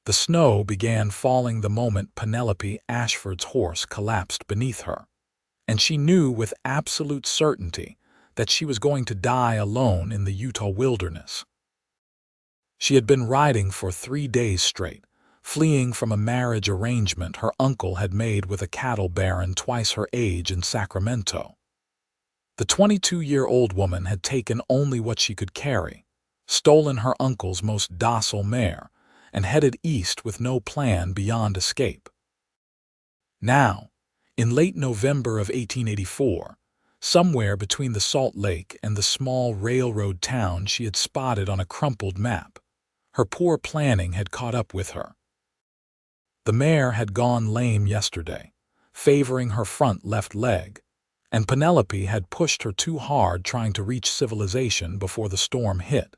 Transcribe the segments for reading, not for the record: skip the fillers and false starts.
The snow began falling the moment Penelope Ashford's horse collapsed beneath her, and she knew with absolute certainty that she was going to die alone in the Utah wilderness. She had been riding for 3 days straight, fleeing from a marriage arrangement her uncle had made with a cattle baron twice her age in Sacramento. The 22-year-old woman had taken only what she could carry, stolen her uncle's most docile mare, and headed east with no plan beyond escape. Now, in late November of 1884, somewhere between the Salt Lake and the small railroad town she had spotted on a crumpled map, her poor planning had caught up with her. The mare had gone lame yesterday, favoring her front left leg, and Penelope had pushed her too hard trying to reach civilization before the storm hit.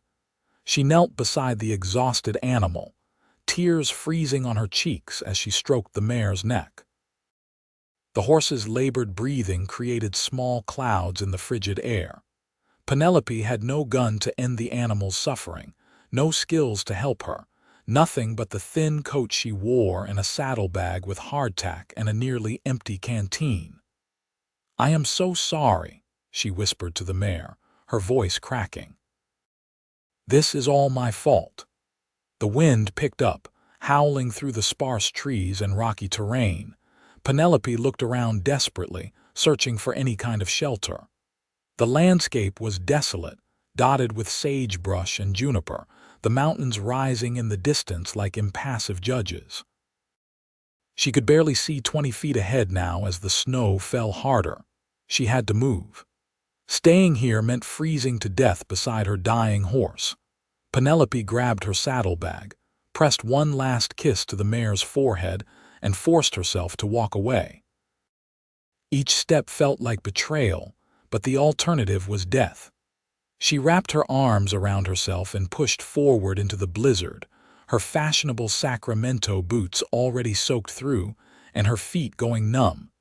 She knelt beside the exhausted animal, tears freezing on her cheeks as she stroked the mare's neck. The horse's labored breathing created small clouds in the frigid air. Penelope had no gun to end the animal's suffering, no skills to help her, nothing but the thin coat she wore and a saddlebag with hardtack and a nearly empty canteen. "I am so sorry," she whispered to the mare, her voice cracking. "This is all my fault." The wind picked up, howling through the sparse trees and rocky terrain. Penelope looked around desperately, searching for any kind of shelter. The landscape was desolate, dotted with sagebrush and juniper, the mountains rising in the distance like impassive judges. She could barely see 20 feet ahead now as the snow fell harder. She had to move. Staying here meant freezing to death beside her dying horse. Penelope grabbed her saddlebag, pressed one last kiss to the mare's forehead, and forced herself to walk away. Each step felt like betrayal, but the alternative was death. She wrapped her arms around herself and pushed forward into the blizzard, her fashionable Sacramento boots already soaked through and her feet going numb.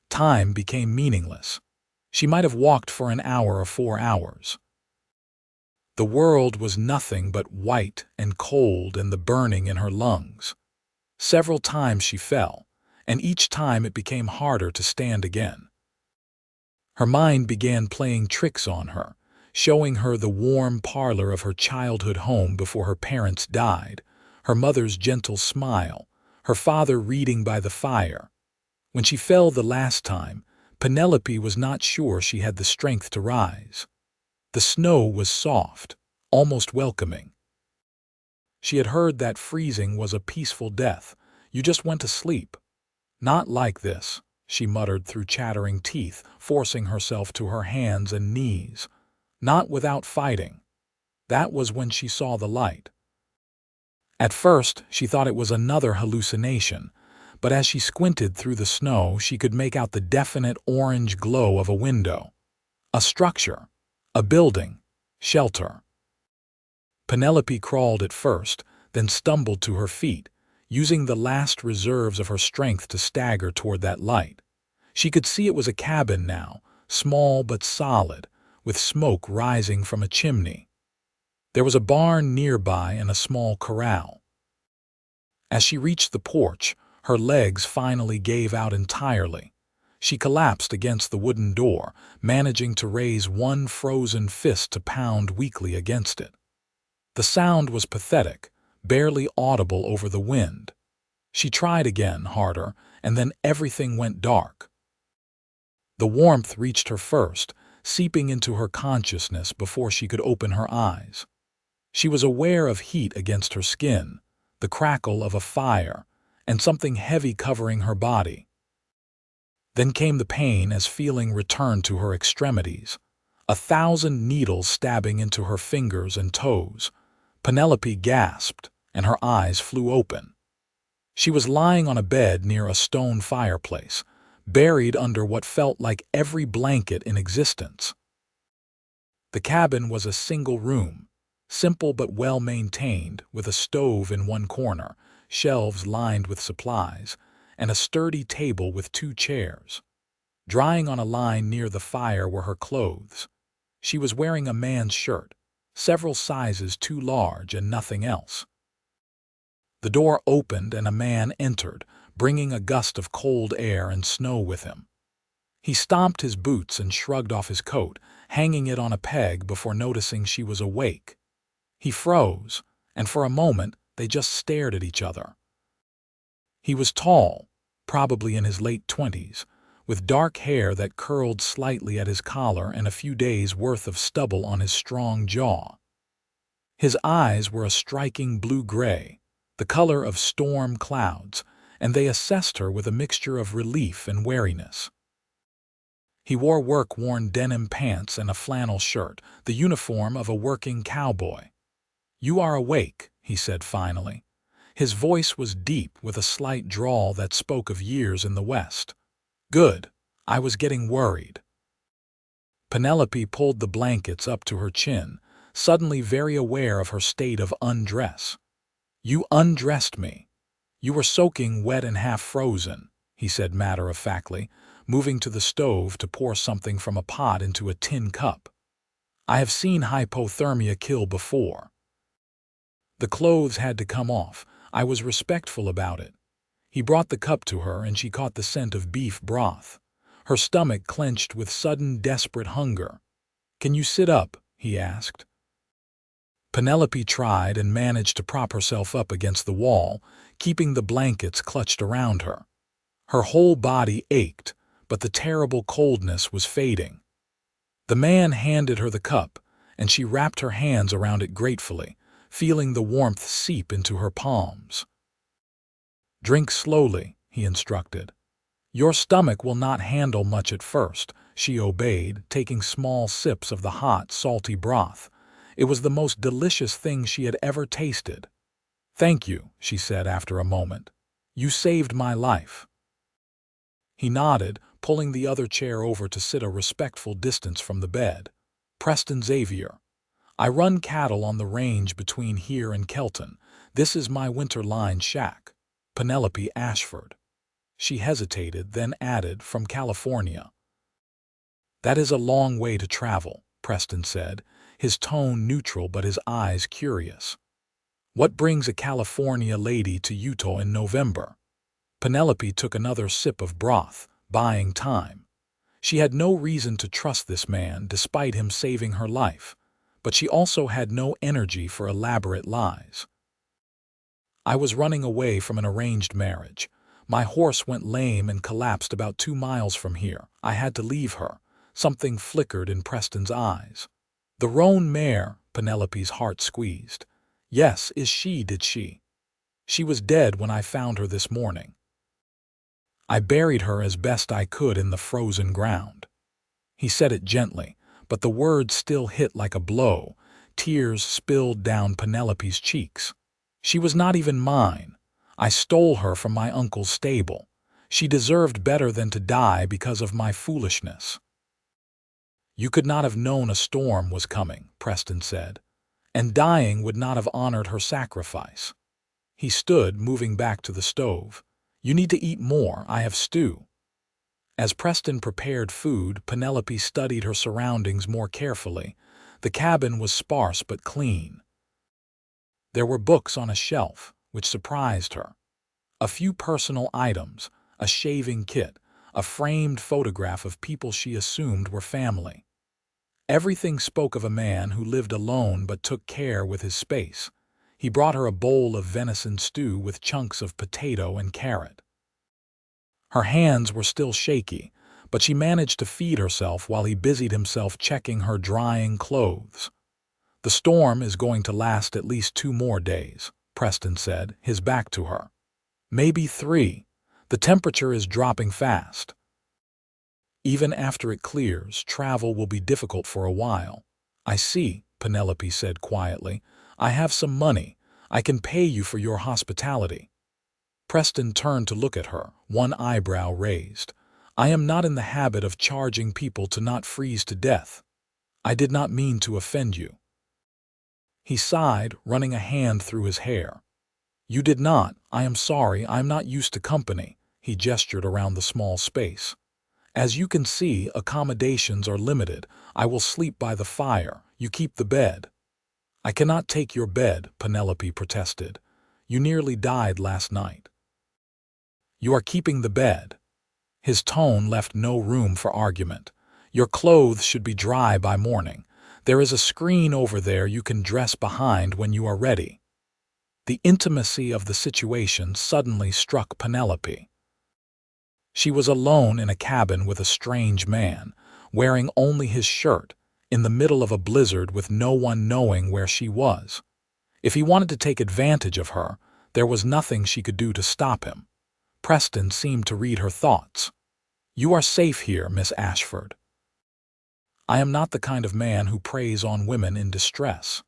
Time became meaningless. She might have walked for an hour or 4 hours. The world was nothing but white and cold and the burning in her lungs. Several times she fell, and each time it became harder to stand again. Her mind began playing tricks on her, showing her the warm parlor of her childhood home before her parents died, her mother's gentle smile, her father reading by the fire. When she fell the last time, Penelope was not sure she had the strength to rise. The snow was soft, almost welcoming. She had heard that freezing was a peaceful death. You just went to sleep. "Not like this," she muttered through chattering teeth, forcing herself to her hands and knees. "Not without fighting." That was when she saw the light. At first, she thought it was another hallucination, but as she squinted through the snow, she could make out the definite orange glow of a window. A structure. A building. Shelter. Penelope crawled at first, then stumbled to her feet, using the last reserves of her strength to stagger toward that light. She could see it was a cabin now, small but solid, with smoke rising from a chimney. There was a barn nearby and a small corral. As she reached the porch, her legs finally gave out entirely. She collapsed against the wooden door, managing to raise one frozen fist to pound weakly against it. The sound was pathetic, barely audible over the wind. She tried again, harder, and then everything went dark. The warmth reached her first, seeping into her consciousness before she could open her eyes. She was aware of heat against her skin, the crackle of a fire, and something heavy covering her body. Then came the pain as feeling returned to her extremities, 1,000 needles stabbing into her fingers and toes. Penelope gasped, and her eyes flew open. She was lying on a bed near a stone fireplace, buried under what felt like every blanket in existence. The cabin was a single room, simple but well-maintained, with a stove in one corner, shelves lined with supplies, and a sturdy table with 2 chairs. Drying on a line near the fire were her clothes. She was wearing a man's shirt, several sizes too large and nothing else. The door opened and a man entered, bringing a gust of cold air and snow with him. He stomped his boots and shrugged off his coat, hanging it on a peg before noticing she was awake. He froze, and for a moment they just stared at each other. He was tall, probably in his late 20s, with dark hair that curled slightly at his collar and a few days' worth of stubble on his strong jaw. His eyes were a striking blue-gray, the color of storm clouds, and they assessed her with a mixture of relief and wariness. He wore work-worn denim pants and a flannel shirt, the uniform of a working cowboy. "You are awake," he said finally. His voice was deep with a slight drawl that spoke of years in the West. "Good. I was getting worried." Penelope pulled the blankets up to her chin, suddenly very aware of her state of undress. "You undressed me. You were soaking wet and half frozen," he said matter-of-factly, moving to the stove to pour something from a pot into a tin cup. "I have seen hypothermia kill before." The clothes had to come off. I was respectful about it. He brought the cup to her and she caught the scent of beef broth. Her stomach clenched with sudden, desperate hunger. "Can you sit up?" he asked. Penelope tried and managed to prop herself up against the wall, keeping the blankets clutched around her. Her whole body ached, but the terrible coldness was fading. The man handed her the cup, and she wrapped her hands around it gratefully, feeling the warmth seep into her palms. "Drink slowly," he instructed. "Your stomach will not handle much at first," she obeyed, taking small sips of the hot, salty broth. It was the most delicious thing she had ever tasted. "Thank you," she said after a moment. "You saved my life." He nodded, pulling the other chair over to sit a respectful distance from the bed. "Preston Xavier. I run cattle on the range between here and Kelton. This is my winter line shack. Penelope Ashford." She hesitated, then added, "From California." "That is a long way to travel," Preston said, his tone neutral but his eyes curious. "What brings a California lady to Utah in November?" Penelope took another sip of broth, buying time. She had no reason to trust this man despite him saving her life, but she also had no energy for elaborate lies. "I was running away from an arranged marriage. My horse went lame and collapsed about 2 miles from here. I had to leave her." Something flickered in Preston's eyes. "The roan mare," Penelope's heart squeezed. "Yes, did she? She was dead when I found her this morning. I buried her as best I could in the frozen ground." He said it gently, but the words still hit like a blow. Tears spilled down Penelope's cheeks. "She was not even mine. I stole her from my uncle's stable. She deserved better than to die because of my foolishness." "You could not have known a storm was coming," Preston said, "and dying would not have honored her sacrifice." He stood, moving back to the stove. "You need to eat more. I have stew." As Preston prepared food, Penelope studied her surroundings more carefully. The cabin was sparse but clean. There were books on a shelf, which surprised her. A few personal items, a shaving kit, a framed photograph of people she assumed were family. Everything spoke of a man who lived alone but took care with his space. He brought her a bowl of venison stew with chunks of potato and carrot. Her hands were still shaky, but she managed to feed herself while he busied himself checking her drying clothes. "The storm is going to last at least 2 more days," Preston said, his back to her. "Maybe 3. The temperature is dropping fast. Even after it clears, travel will be difficult for a while." "I see," Penelope said quietly. "I have some money. I can pay you for your hospitality." Preston turned to look at her, one eyebrow raised. "I am not in the habit of charging people to not freeze to death. I did not mean to offend you." He sighed, running a hand through his hair. "You did not. I am sorry. I am not used to company." He gestured around the small space. "As you can see, accommodations are limited. I will sleep by the fire. You keep the bed." "I cannot take your bed," Penelope protested. You nearly died last night. You are keeping the bed." His tone left no room for argument. "Your clothes should be dry by morning. There is a screen over there you can dress behind when you are ready." The intimacy of the situation suddenly struck Penelope. She was alone in a cabin with a strange man, wearing only his shirt, in the middle of a blizzard with no one knowing where she was. If he wanted to take advantage of her, there was nothing she could do to stop him. Preston seemed to read her thoughts. "You are safe here, Miss Ashford. I am not the kind of man who preys on women in distress."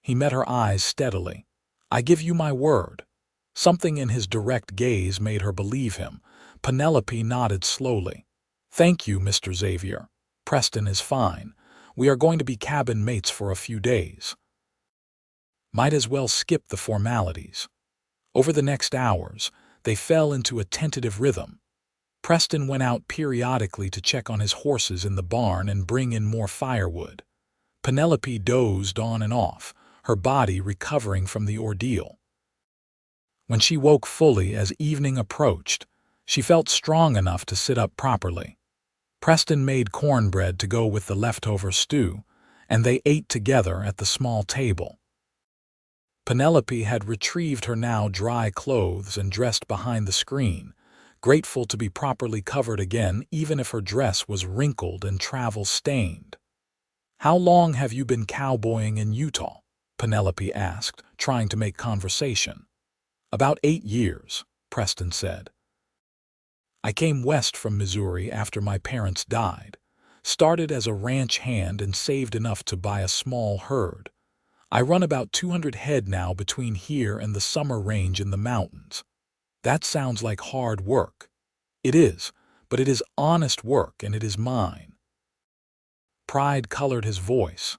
He met her eyes steadily. "I give you my word." Something in his direct gaze made her believe him. Penelope nodded slowly. "Thank you, Mr. Xavier. Preston is fine. We are going to be cabin mates for a few days. Might as well skip the formalities." Over the next hours, they fell into a tentative rhythm. Preston went out periodically to check on his horses in the barn and bring in more firewood. Penelope dozed on and off, her body recovering from the ordeal. When she woke fully as evening approached, she felt strong enough to sit up properly. Preston made cornbread to go with the leftover stew, and they ate together at the small table. Penelope had retrieved her now dry clothes and dressed behind the screen, grateful to be properly covered again even if her dress was wrinkled and travel-stained. "How long have you been cowboying in Utah?" Penelope asked, trying to make conversation. "About 8 years," Preston said. "I came west from Missouri after my parents died. Started as a ranch hand and saved enough to buy a small herd. I run about 200 head now between here and the summer range in the mountains." "That sounds like hard work." "It is, but it is honest work and it is mine." Pride colored his voice.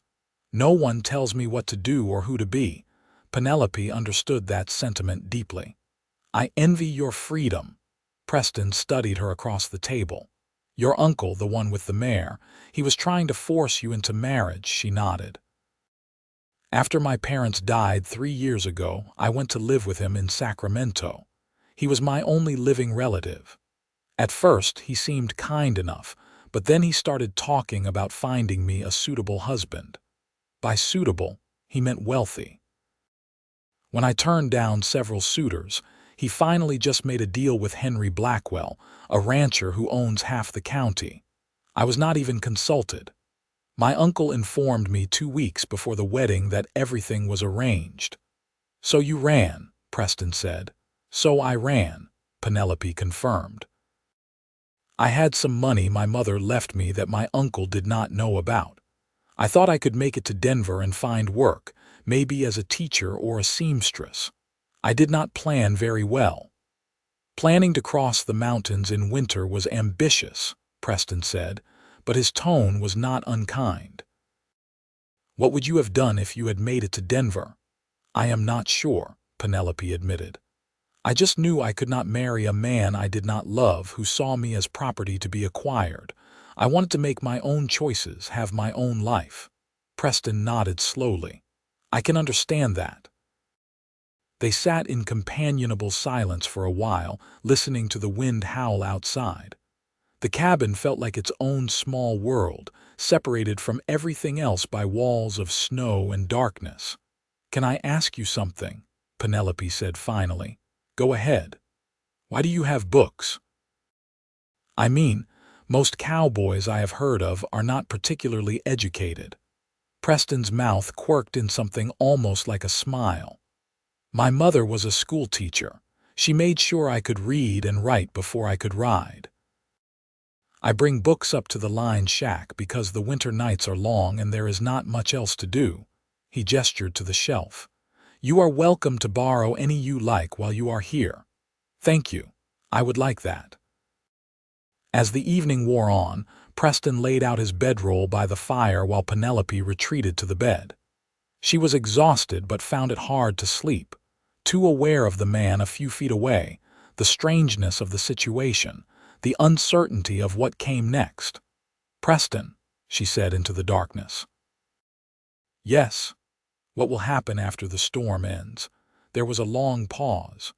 "No one tells me what to do or who to be." Penelope understood that sentiment deeply. "I envy your freedom." Preston studied her across the table. "Your uncle, the one with the mare, he was trying to force you into marriage," she nodded. "After my parents died 3 years ago, I went to live with him in Sacramento. He was my only living relative. At first, he seemed kind enough, but then he started talking about finding me a suitable husband. By suitable, he meant wealthy. When I turned down several suitors, he finally just made a deal with Henry Blackwell, a rancher who owns half the county. I was not even consulted. My uncle informed me 2 weeks before the wedding that everything was arranged." "So you ran," Preston said. "So I ran," Penelope confirmed. "I had some money my mother left me that my uncle did not know about. I thought I could make it to Denver and find work, maybe as a teacher or a seamstress. I did not plan very well." "Planning to cross the mountains in winter was ambitious," Preston said, but his tone was not unkind. "What would you have done if you had made it to Denver?" "I am not sure," Penelope admitted. "I just knew I could not marry a man I did not love who saw me as property to be acquired. I wanted to make my own choices, have my own life." Preston nodded slowly. "I can understand that." They sat in companionable silence for a while, listening to the wind howl outside. The cabin felt like its own small world, separated from everything else by walls of snow and darkness. "Can I ask you something?" Penelope said finally. "Go ahead." "Why do you have books?" "I mean, most cowboys I have heard of are not particularly educated." Preston's mouth quirked in something almost like a smile. "My mother was a school teacher. She made sure I could read and write before I could ride. I bring books up to the line shack because the winter nights are long and there is not much else to do." He gestured to the shelf. "You are welcome to borrow any you like while you are here." "Thank you. I would like that." As the evening wore on, Preston laid out his bedroll by the fire while Penelope retreated to the bed. She was exhausted but found it hard to sleep, too aware of the man a few feet away, the strangeness of the situation, the uncertainty of what came next. "Preston," she said into the darkness. "Yes." "What will happen after the storm ends?" There was a long pause.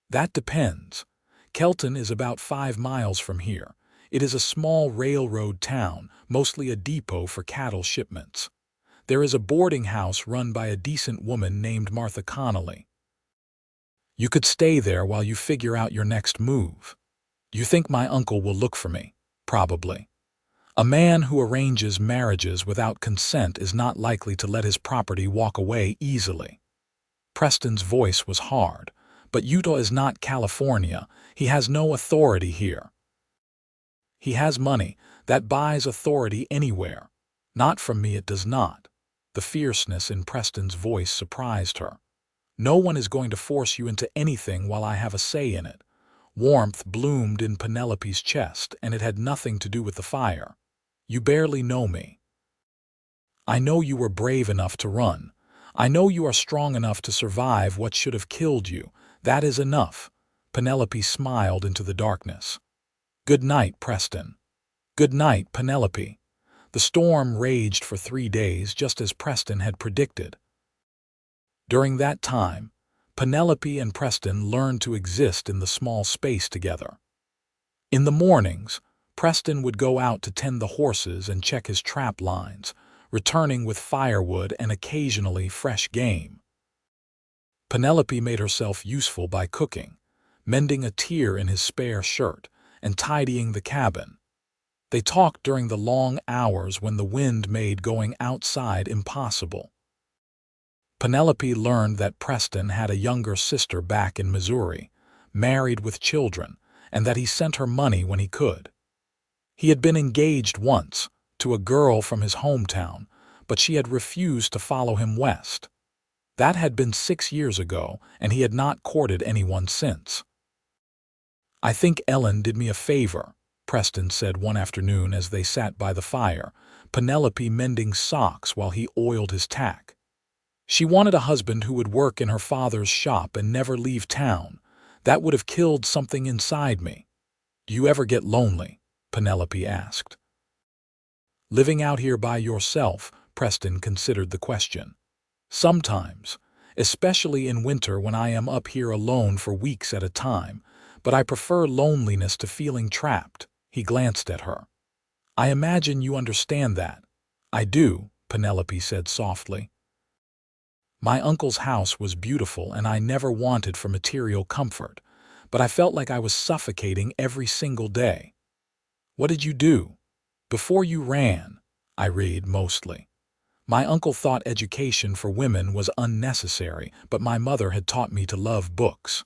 That depends. Kelton is about 5 miles from here. It is a small railroad town, mostly a depot for cattle shipments. There is a boarding house run by a decent woman named Martha Connolly. You could stay there while you figure out your next move. You think my uncle will look for me? Probably. A man who arranges marriages without consent is not likely to let his property walk away easily. Preston's voice was hard. But Utah is not California. He has no authority here. He has money that buys authority anywhere. Not from me, it does not. The fierceness in Preston's voice surprised her. No one is going to force you into anything while I have a say in it. Warmth bloomed in Penelope's chest, and it had nothing to do with the fire. You barely know me. I know you were brave enough to run. I know you are strong enough to survive what should have killed you. That is enough. Penelope smiled into the darkness. Good night, Preston. Good night, Penelope. The storm raged for 3 days, just as Preston had predicted. During that time, Penelope and Preston learned to exist in the small space together. In the mornings, Preston would go out to tend the horses and check his trap lines, returning with firewood and occasionally fresh game. Penelope made herself useful by cooking, mending a tear in his spare shirt, and tidying the cabin. They talked during the long hours when the wind made going outside impossible. Penelope learned that Preston had a younger sister back in Missouri, married with children, and that he sent her money when he could. He had been engaged once, to a girl from his hometown, but she had refused to follow him west. That had been 6 years ago, and he had not courted anyone since. I think Ellen did me a favor, Preston said one afternoon as they sat by the fire, Penelope mending socks while he oiled his tack. She wanted a husband who would work in her father's shop and never leave town. That would have killed something inside me. Do you ever get lonely? Penelope asked. Living out here by yourself, Preston considered the question. Sometimes, especially in winter when I am up here alone for weeks at a time, but I prefer loneliness to feeling trapped. He glanced at her. I imagine you understand that. I do, Penelope said softly. My uncle's house was beautiful and I never wanted for material comfort, but I felt like I was suffocating every single day. What did you do? Before you ran, I read mostly. My uncle thought education for women was unnecessary, but my mother had taught me to love books.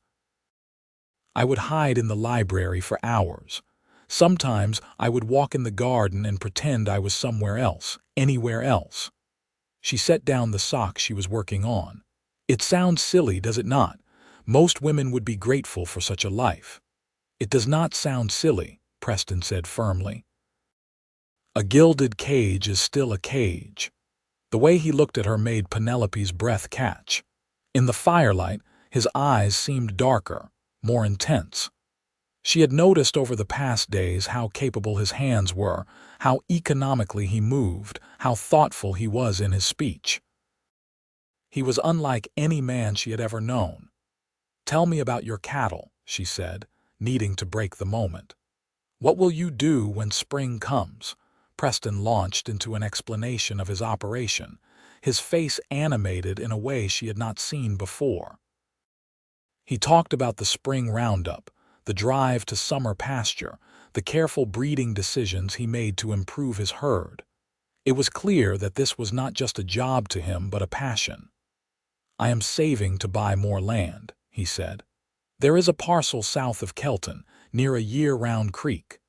I would hide in the library for hours. Sometimes I would walk in the garden and pretend I was somewhere else, anywhere else. She set down the sock she was working on. It sounds silly, does it not? Most women would be grateful for such a life. It does not sound silly, Preston said firmly. A gilded cage is still a cage. The way he looked at her made Penelope's breath catch. In the firelight, his eyes seemed darker, more intense. She had noticed over the past days how capable his hands were, how economically he moved, how thoughtful he was in his speech. He was unlike any man she had ever known. Tell me about your cattle, she said, needing to break the moment. What will you do when spring comes? Preston launched into an explanation of his operation, his face animated in a way she had not seen before. He talked about the spring roundup, the drive to summer pasture, the careful breeding decisions he made to improve his herd. It was clear that this was not just a job to him but a passion. I am saving to buy more land, he said. There is a parcel south of Kelton, near a year-round creek.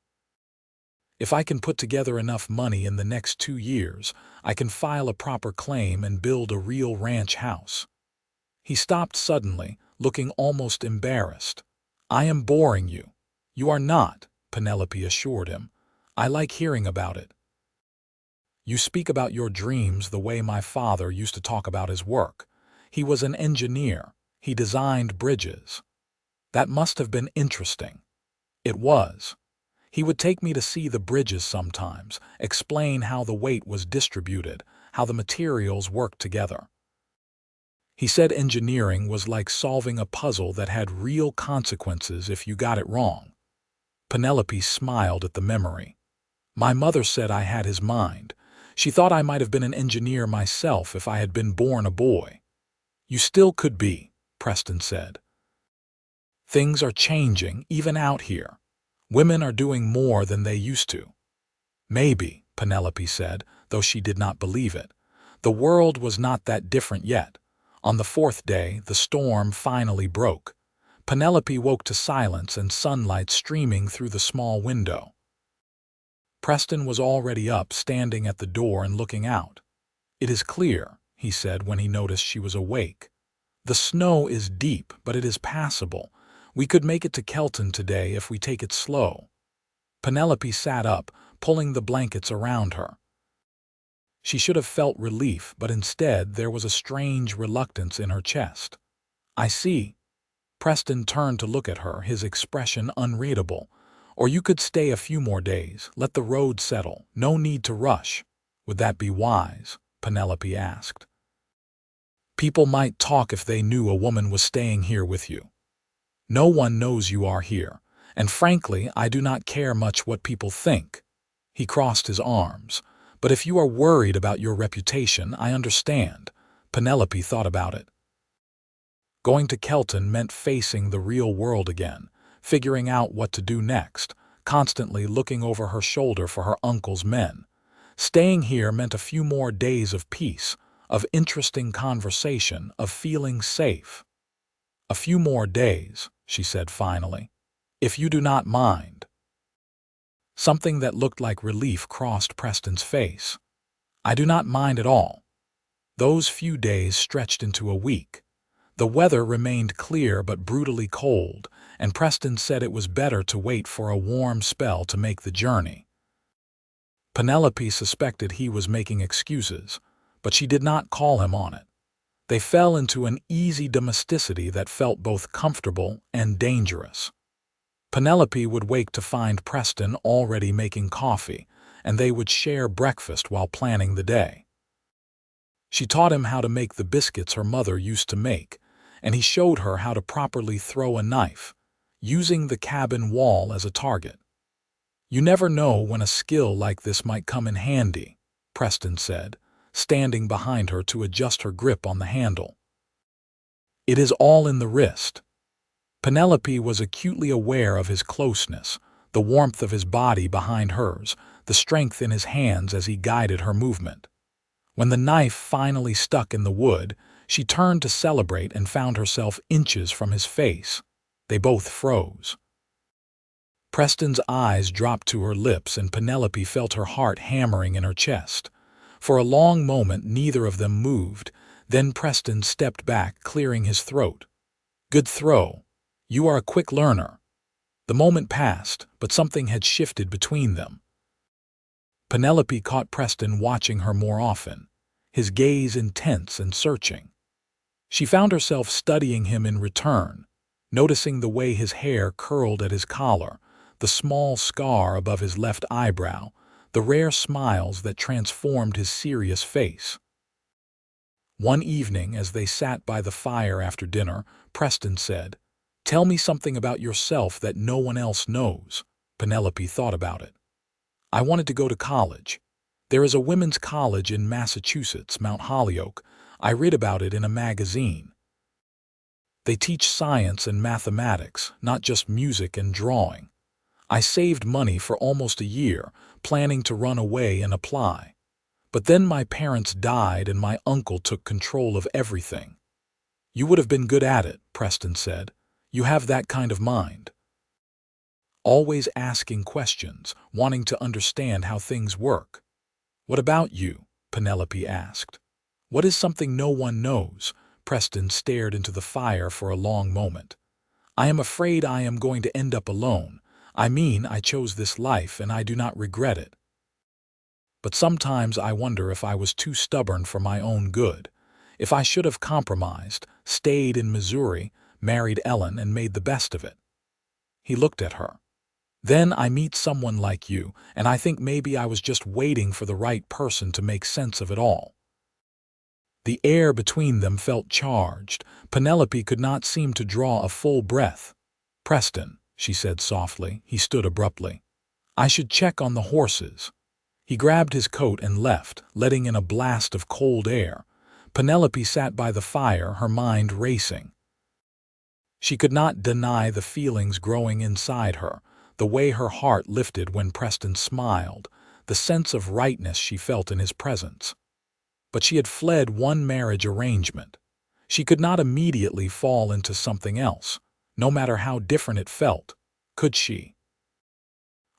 If I can put together enough money in the next 2 years, I can file a proper claim and build a real ranch house. He stopped suddenly, looking almost embarrassed. I am boring you. You are not, Penelope assured him. I like hearing about it. You speak about your dreams the way my father used to talk about his work. He was an engineer. He designed bridges. That must have been interesting. It was. He would take me to see the bridges sometimes, explain how the weight was distributed, how the materials worked together. He said engineering was like solving a puzzle that had real consequences if you got it wrong. Penelope smiled at the memory. My mother said I had his mind. She thought I might have been an engineer myself if I had been born a boy. You still could be, Preston said. Things are changing, even out here. Women are doing more than they used to. Maybe, Penelope said, though she did not believe it. The world was not that different yet. On the fourth day, the storm finally broke. Penelope woke to silence and sunlight streaming through the small window. Preston was already up, standing at the door and looking out. It is clear, he said when he noticed she was awake. The snow is deep, but it is passable. We could make it to Kelton today if we take it slow. Penelope sat up, pulling the blankets around her. She should have felt relief, but instead there was a strange reluctance in her chest. I see. Preston turned to look at her, his expression unreadable. Or you could stay a few more days, let the road settle, no need to rush. Would that be wise? Penelope asked. People might talk if they knew a woman was staying here with you. No one knows you are here, and frankly, I do not care much what people think. He crossed his arms. But if you are worried about your reputation, I understand. Penelope thought about it. Going to Kelton meant facing the real world again, figuring out what to do next, constantly looking over her shoulder for her uncle's men. Staying here meant a few more days of peace, of interesting conversation, of feeling safe. A few more days, she said finally, if you do not mind. Something that looked like relief crossed Preston's face. I do not mind at all. Those few days stretched into a week. The weather remained clear but brutally cold, and Preston said it was better to wait for a warm spell to make the journey. Penelope suspected he was making excuses, but she did not call him on it. They fell into an easy domesticity that felt both comfortable and dangerous. Penelope would wake to find Preston already making coffee, and they would share breakfast while planning the day. She taught him how to make the biscuits her mother used to make, and he showed her how to properly throw a knife, using the cabin wall as a target. You never know when a skill like this might come in handy, Preston said, standing behind her to adjust her grip on the handle. It is all in the wrist. Penelope was acutely aware of his closeness, the warmth of his body behind hers, the strength in his hands as he guided her movement. When the knife finally stuck in the wood, she turned to celebrate and found herself inches from his face. They both froze. Preston's eyes dropped to her lips and Penelope felt her heart hammering in her chest. For a long moment neither of them moved, then Preston stepped back, clearing his throat. Good throw. You are a quick learner. The moment passed, but something had shifted between them. Penelope caught Preston watching her more often, his gaze intense and searching. She found herself studying him in return, noticing the way his hair curled at his collar, the small scar above his left eyebrow, the rare smiles that transformed his serious face. One evening, as they sat by the fire after dinner, Preston said, "Tell me something about yourself that no one else knows." Penelope thought about it. I wanted to go to college. There is a women's college in Massachusetts, Mount Holyoke. I read about it in a magazine. They teach science and mathematics, not just music and drawing. I saved money for almost a year, planning to run away and apply. But then my parents died and my uncle took control of everything. You would have been good at it, Preston said. You have that kind of mind. Always asking questions, wanting to understand how things work. What about you? Penelope asked. What is something no one knows? Preston stared into the fire for a long moment. I am afraid I am going to end up alone. I mean, I chose this life and I do not regret it. But sometimes I wonder if I was too stubborn for my own good. If I should have compromised, stayed in Missouri, married Ellen, and made the best of it. He looked at her. Then I meet someone like you, and I think maybe I was just waiting for the right person to make sense of it all. The air between them felt charged. Penelope could not seem to draw a full breath. "Preston," she said softly. He stood abruptly. "I should check on the horses." He grabbed his coat and left, letting in a blast of cold air. Penelope sat by the fire, her mind racing. She could not deny the feelings growing inside her, the way her heart lifted when Preston smiled, the sense of rightness she felt in his presence. But she had fled one marriage arrangement. She could not immediately fall into something else, no matter how different it felt, could she?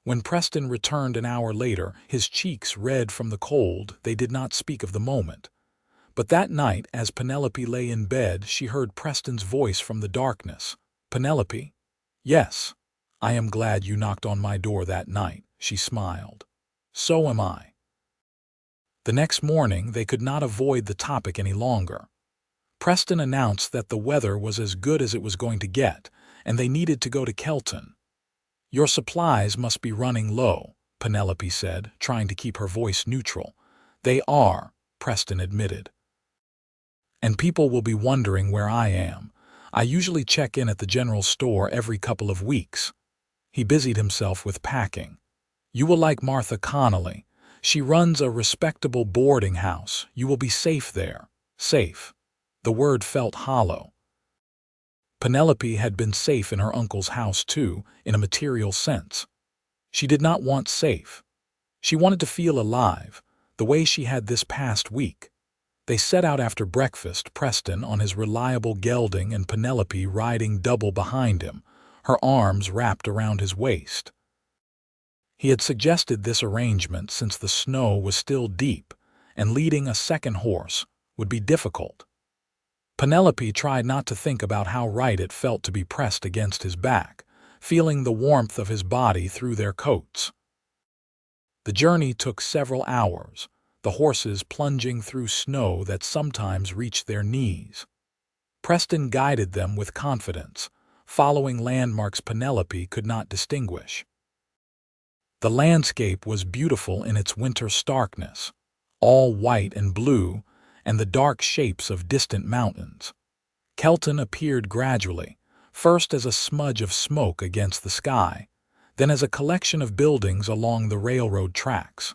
When Preston returned an hour later, his cheeks red from the cold, they did not speak of the moment. But that night, as Penelope lay in bed, she heard Preston's voice from the darkness. "Penelope?" "Yes. I am glad you knocked on my door that night," she smiled. "So am I." The next morning, they could not avoid the topic any longer. Preston announced that the weather was as good as it was going to get, and they needed to go to Kelton. "Your supplies must be running low," Penelope said, trying to keep her voice neutral. "They are," Preston admitted. "And people will be wondering where I am. I usually check in at the general store every couple of weeks." He busied himself with packing. "You will like Martha Connolly. She runs a respectable boarding house. You will be safe there." Safe. The word felt hollow. Penelope had been safe in her uncle's house too, in a material sense. She did not want safe. She wanted to feel alive, the way she had this past week. They set out after breakfast, Preston on his reliable gelding and Penelope riding double behind him, her arms wrapped around his waist. He had suggested this arrangement since the snow was still deep, and leading a second horse would be difficult. Penelope tried not to think about how right it felt to be pressed against his back, feeling the warmth of his body through their coats. The journey took several hours, the horses plunging through snow that sometimes reached their knees. Preston guided them with confidence, following landmarks Penelope could not distinguish. The landscape was beautiful in its winter starkness, all white and blue, and the dark shapes of distant mountains. Kelton appeared gradually, first as a smudge of smoke against the sky, then as a collection of buildings along the railroad tracks.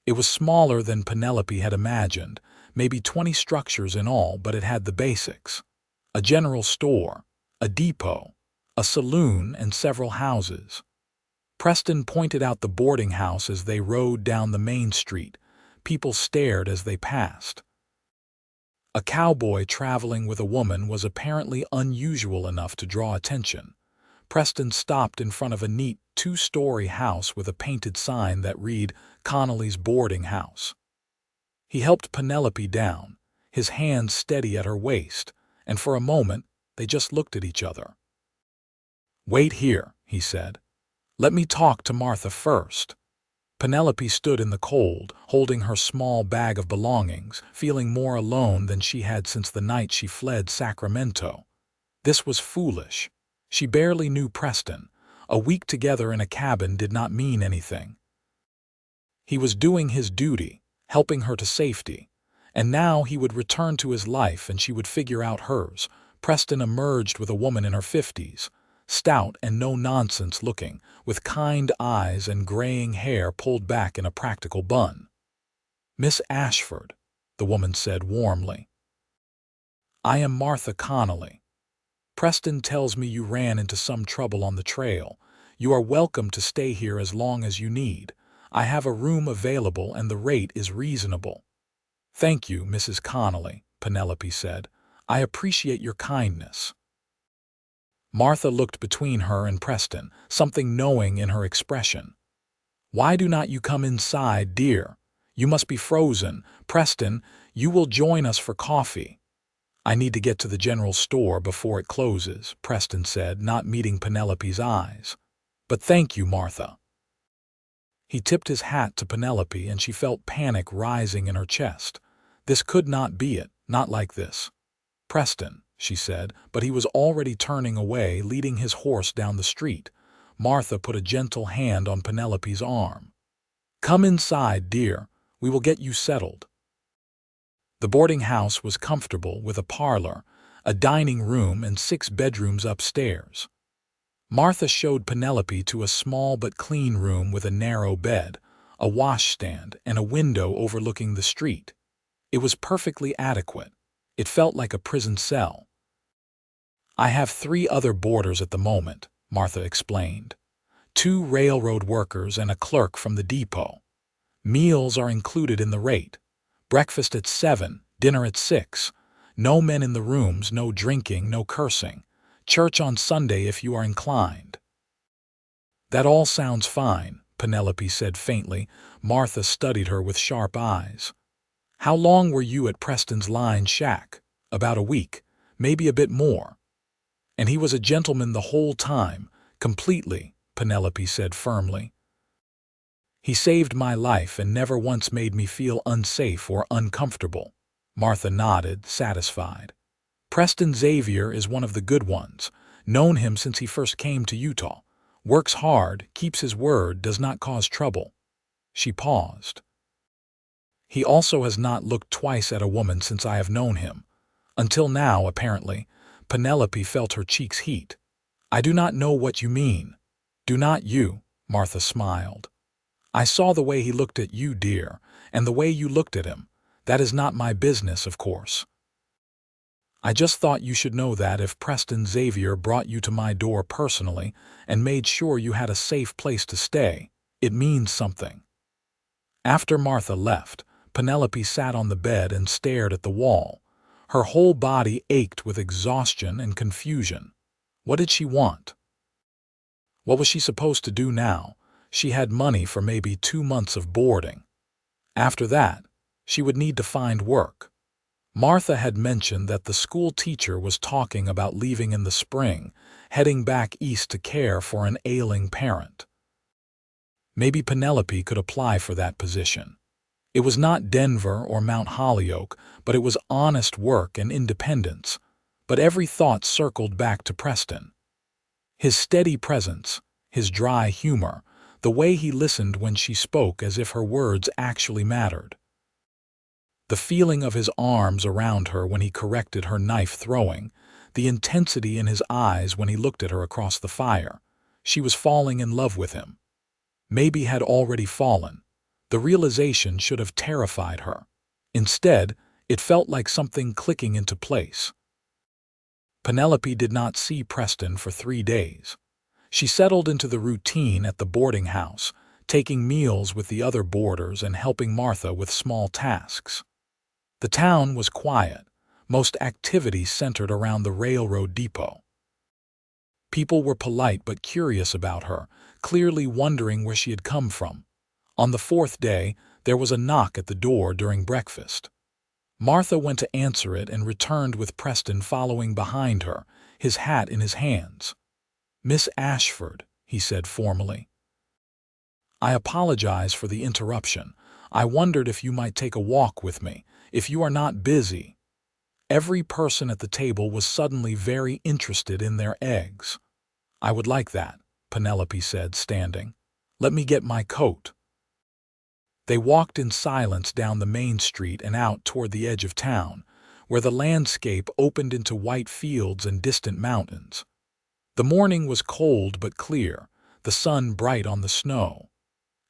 It was smaller than Penelope had imagined, maybe 20 structures in all, but it had the basics: a general store, a depot, a saloon, and several houses. Preston pointed out the boarding house as they rode down the main street. People stared as they passed. A cowboy traveling with a woman was apparently unusual enough to draw attention. Preston stopped in front of a neat two-story house with a painted sign that read Connolly's Boarding House. He helped Penelope down, his hands steady at her waist, and for a moment they just looked at each other. "Wait here," he said. "Let me talk to Martha first." Penelope stood in the cold, holding her small bag of belongings, feeling more alone than she had since the night she fled Sacramento. This was foolish. She barely knew Preston. A week together in a cabin did not mean anything. He was doing his duty, helping her to safety, and now he would return to his life and she would figure out hers. Preston emerged with a woman in her 50s, stout and no-nonsense looking, with kind eyes and graying hair pulled back in a practical bun. "Miss Ashford," the woman said warmly. "I am Martha Connolly. Preston tells me you ran into some trouble on the trail. You are welcome to stay here as long as you need. I have a room available and the rate is reasonable." "Thank you, Mrs. Connolly," Penelope said. "I appreciate your kindness." Martha looked between her and Preston, something knowing in her expression. "Why do not you come inside, dear? You must be frozen. Preston, you will join us for coffee." "I need to get to the general store before it closes," Preston said, not meeting Penelope's eyes. "But thank you, Martha." He tipped his hat to Penelope and she felt panic rising in her chest. This could not be it, not like this. "Preston," she said, but he was already turning away, leading his horse down the street. Martha put a gentle hand on Penelope's arm. "Come inside, dear. We will get you settled." The boarding house was comfortable with a parlor, a dining room, and 6 bedrooms upstairs. Martha showed Penelope to a small but clean room with a narrow bed, a washstand, and a window overlooking the street. It was perfectly adequate. It felt like a prison cell. "I have 3 other boarders at the moment," Martha explained. 2 railroad workers and a clerk from the depot. Meals are included in the rate. Breakfast at 7, dinner at 6. No men in the rooms, no drinking, no cursing. Church on Sunday if you are inclined. "That all sounds fine," Penelope said faintly. Martha studied her with sharp eyes. "How long were you at Preston's line shack?" "About a week, maybe a bit more." "And he was a gentleman the whole time?" "Completely," Penelope said firmly. "He saved my life and never once made me feel unsafe or uncomfortable." Martha nodded, satisfied. "Preston Xavier is one of the good ones. Known him since he first came to Utah. Works hard, keeps his word, does not cause trouble." She paused. "He also has not looked twice at a woman since I have known him. Until now, apparently." Penelope felt her cheeks heat. "I do not know what you mean." "Do not you?" Martha smiled. "I saw the way he looked at you, dear, and the way you looked at him. That is not my business, of course. I just thought you should know that if Preston Xavier brought you to my door personally and made sure you had a safe place to stay, it means something." After Martha left, Penelope sat on the bed and stared at the wall. Her whole body ached with exhaustion and confusion. What did she want? What was she supposed to do now? She had money for maybe 2 months of boarding. After that, she would need to find work. Martha had mentioned that the school teacher was talking about leaving in the spring, heading back east to care for an ailing parent. Maybe Penelope could apply for that position. It was not Denver or Mount Holyoke, but it was honest work and independence. But every thought circled back to Preston. His steady presence, his dry humor, the way he listened when she spoke as if her words actually mattered. The feeling of his arms around her when he corrected her knife throwing, the intensity in his eyes when he looked at her across the fire. She was falling in love with him. Maybe had already fallen. The realization should have terrified her. Instead, it felt like something clicking into place. Penelope did not see Preston for 3 days. She settled into the routine at the boarding house, taking meals with the other boarders and helping Martha with small tasks. The town was quiet. Most activities centered around the railroad depot. People were polite but curious about her, clearly wondering where she had come from. On the 4th day, there was a knock at the door during breakfast. Martha went to answer it and returned with Preston following behind her, his hat in his hands. "Miss Ashford," he said formally. "I apologize for the interruption. I wondered if you might take a walk with me, if you are not busy." Every person at the table was suddenly very interested in their eggs. "I would like that," Penelope said, standing. "Let me get my coat." They walked in silence down the main street and out toward the edge of town, where the landscape opened into white fields and distant mountains. The morning was cold but clear, the sun bright on the snow.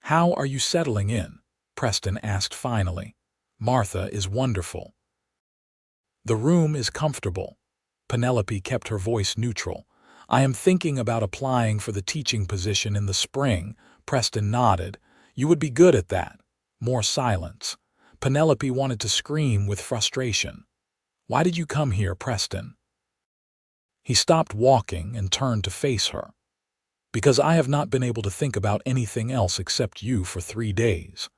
"How are you settling in?" Preston asked finally. "Martha is wonderful." "The room is comfortable." Penelope kept her voice neutral. "I am thinking about applying for the teaching position in the spring." Preston nodded. "You would be good at that." More silence. Penelope wanted to scream with frustration. "Why did you come here, Preston?" He stopped walking and turned to face her. "Because I have not been able to think about anything else except you for 3 days.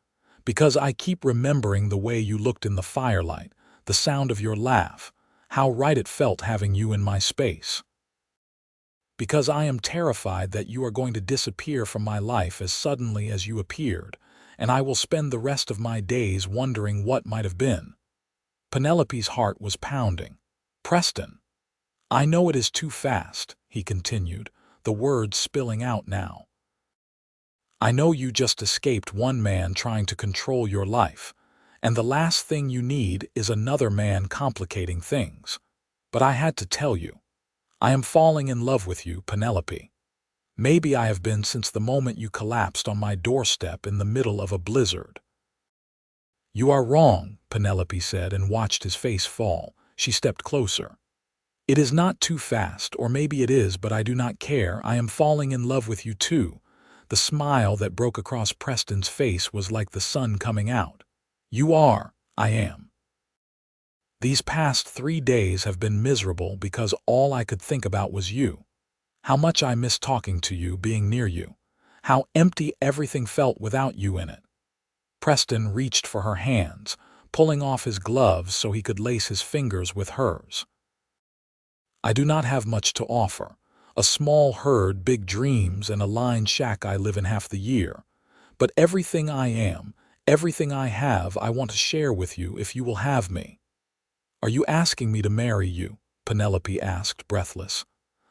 Because I keep remembering the way you looked in the firelight, the sound of your laugh, how right it felt having you in my space. Because I am terrified that you are going to disappear from my life as suddenly as you appeared, and I will spend the rest of my days wondering what might have been." Penelope's heart was pounding. "Preston." "I know it is too fast," he continued, the words spilling out now. "I know you just escaped one man trying to control your life, And the last thing you need is another man complicating things. But I had to tell you. I am falling in love with you, Penelope. Maybe I have been since the moment you collapsed on my doorstep in the middle of a blizzard." "You are wrong," Penelope said and watched his face fall. She stepped closer. "It is not too fast, or maybe it is, but I do not care. I am falling in love with you too." The smile that broke across Preston's face was like the sun coming out. "You are, I am. These past 3 days have been miserable because all I could think about was you. How much I miss talking to you, being near you. How empty everything felt without you in it." Preston reached for her hands, pulling off his gloves so he could lace his fingers with hers. "I do not have much to offer. A small herd, big dreams, and a lined shack I live in half the year. But everything I am, everything I have, I want to share with you if you will have me." "Are you asking me to marry you?" Penelope asked, breathless.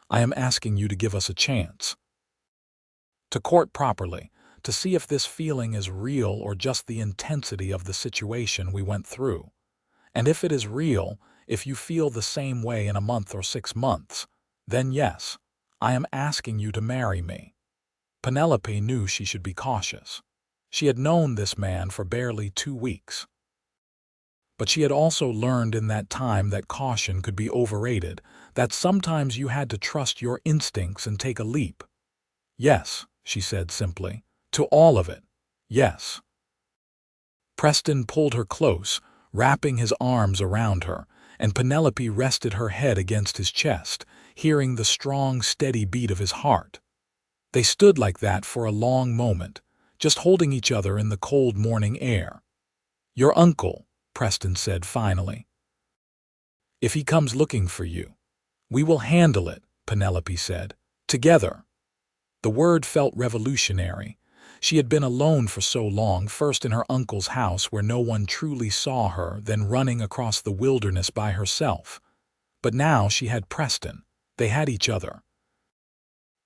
"I am asking you to give us a chance. To court properly, to see if this feeling is real or just the intensity of the situation we went through. And if it is real, if you feel the same way in a month or 6 months, then yes, I am asking you to marry me." Penelope knew she should be cautious. She had known this man for barely 2 weeks. But she had also learned in that time that caution could be overrated, that sometimes you had to trust your instincts and take a leap. "Yes," she said simply. "To all of it, yes." Preston pulled her close, wrapping his arms around her, and Penelope rested her head against his chest, hearing the strong, steady beat of his heart. They stood like that for a long moment, just holding each other in the cold morning air. "Your uncle," Preston said finally. "If he comes looking for you, we will handle it," Penelope said. "Together." The word felt revolutionary. She had been alone for so long, first in her uncle's house where no one truly saw her, then running across the wilderness by herself. But now she had Preston. They had each other.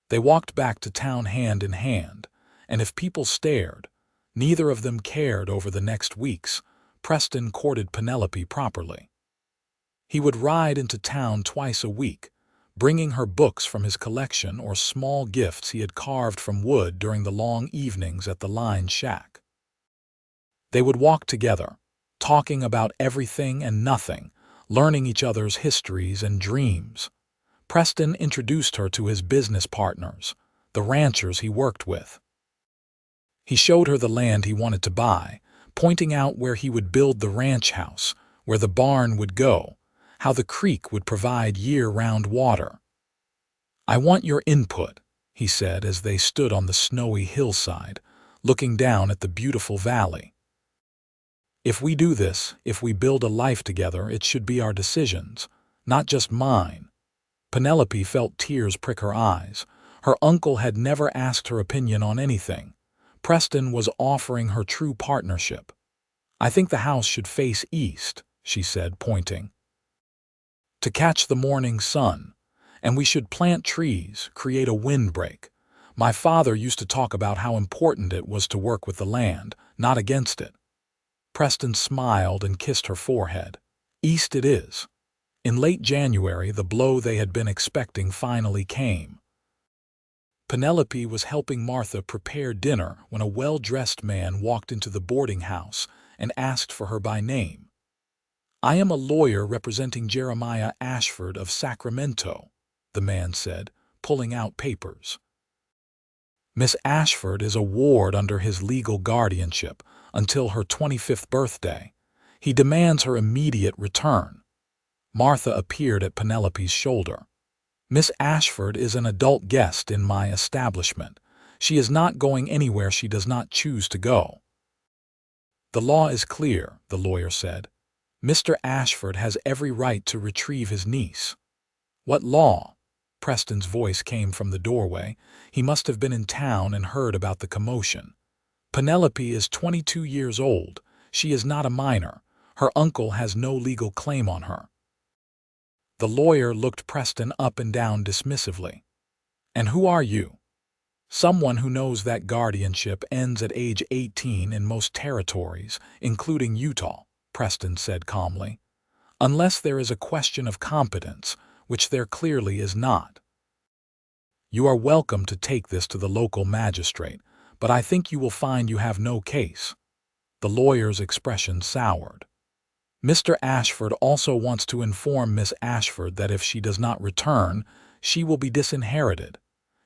They walked back to town hand in hand, and if people stared, neither of them cared. Over the next weeks, Preston courted Penelope properly. He would ride into town twice a week, bringing her books from his collection or small gifts he had carved from wood during the long evenings at the lined shack. They would walk together, talking about everything and nothing, learning each other's histories and dreams. Preston introduced her to his business partners, the ranchers he worked with. He showed her the land he wanted to buy, pointing out where he would build the ranch house, where the barn would go, how the creek would provide year-round water. "I want your input," he said as they stood on the snowy hillside, looking down at the beautiful valley. "If we do this, if we build a life together, it should be our decisions, not just mine." Penelope felt tears prick her eyes. Her uncle had never asked her opinion on anything. Preston was offering her true partnership. "I think the house should face east," she said, pointing, "to catch the morning sun. And we should plant trees, create a windbreak. My father used to talk about how important it was to work with the land, not against it." Preston smiled and kissed her forehead. "East it is." In late January, the blow they had been expecting finally came. Penelope was helping Martha prepare dinner when a well-dressed man walked into the boarding house and asked for her by name. "I am a lawyer representing Jeremiah Ashford of Sacramento," the man said, pulling out papers. "Miss Ashford is a ward under his legal guardianship until her 25th birthday. He demands her immediate return." Martha appeared at Penelope's shoulder. "Miss Ashford is an adult guest in my establishment. She is not going anywhere she does not choose to go." "The law is clear," the lawyer said. "Mr. Ashford has every right to retrieve his niece." "What law?" Preston's voice came from the doorway. He must have been in town and heard about the commotion. "Penelope is 22 years old. She is not a minor. Her uncle has no legal claim on her." The lawyer looked Preston up and down dismissively. "And who are you?" Someone who knows that guardianship ends at age 18 in most territories, including Utah, Preston said calmly. Unless there is a question of competence, which there clearly is not. You are welcome to take this to the local magistrate, but I think you will find you have no case. The lawyer's expression soured. Mr. Ashford also wants to inform Miss Ashford that if she does not return, she will be disinherited.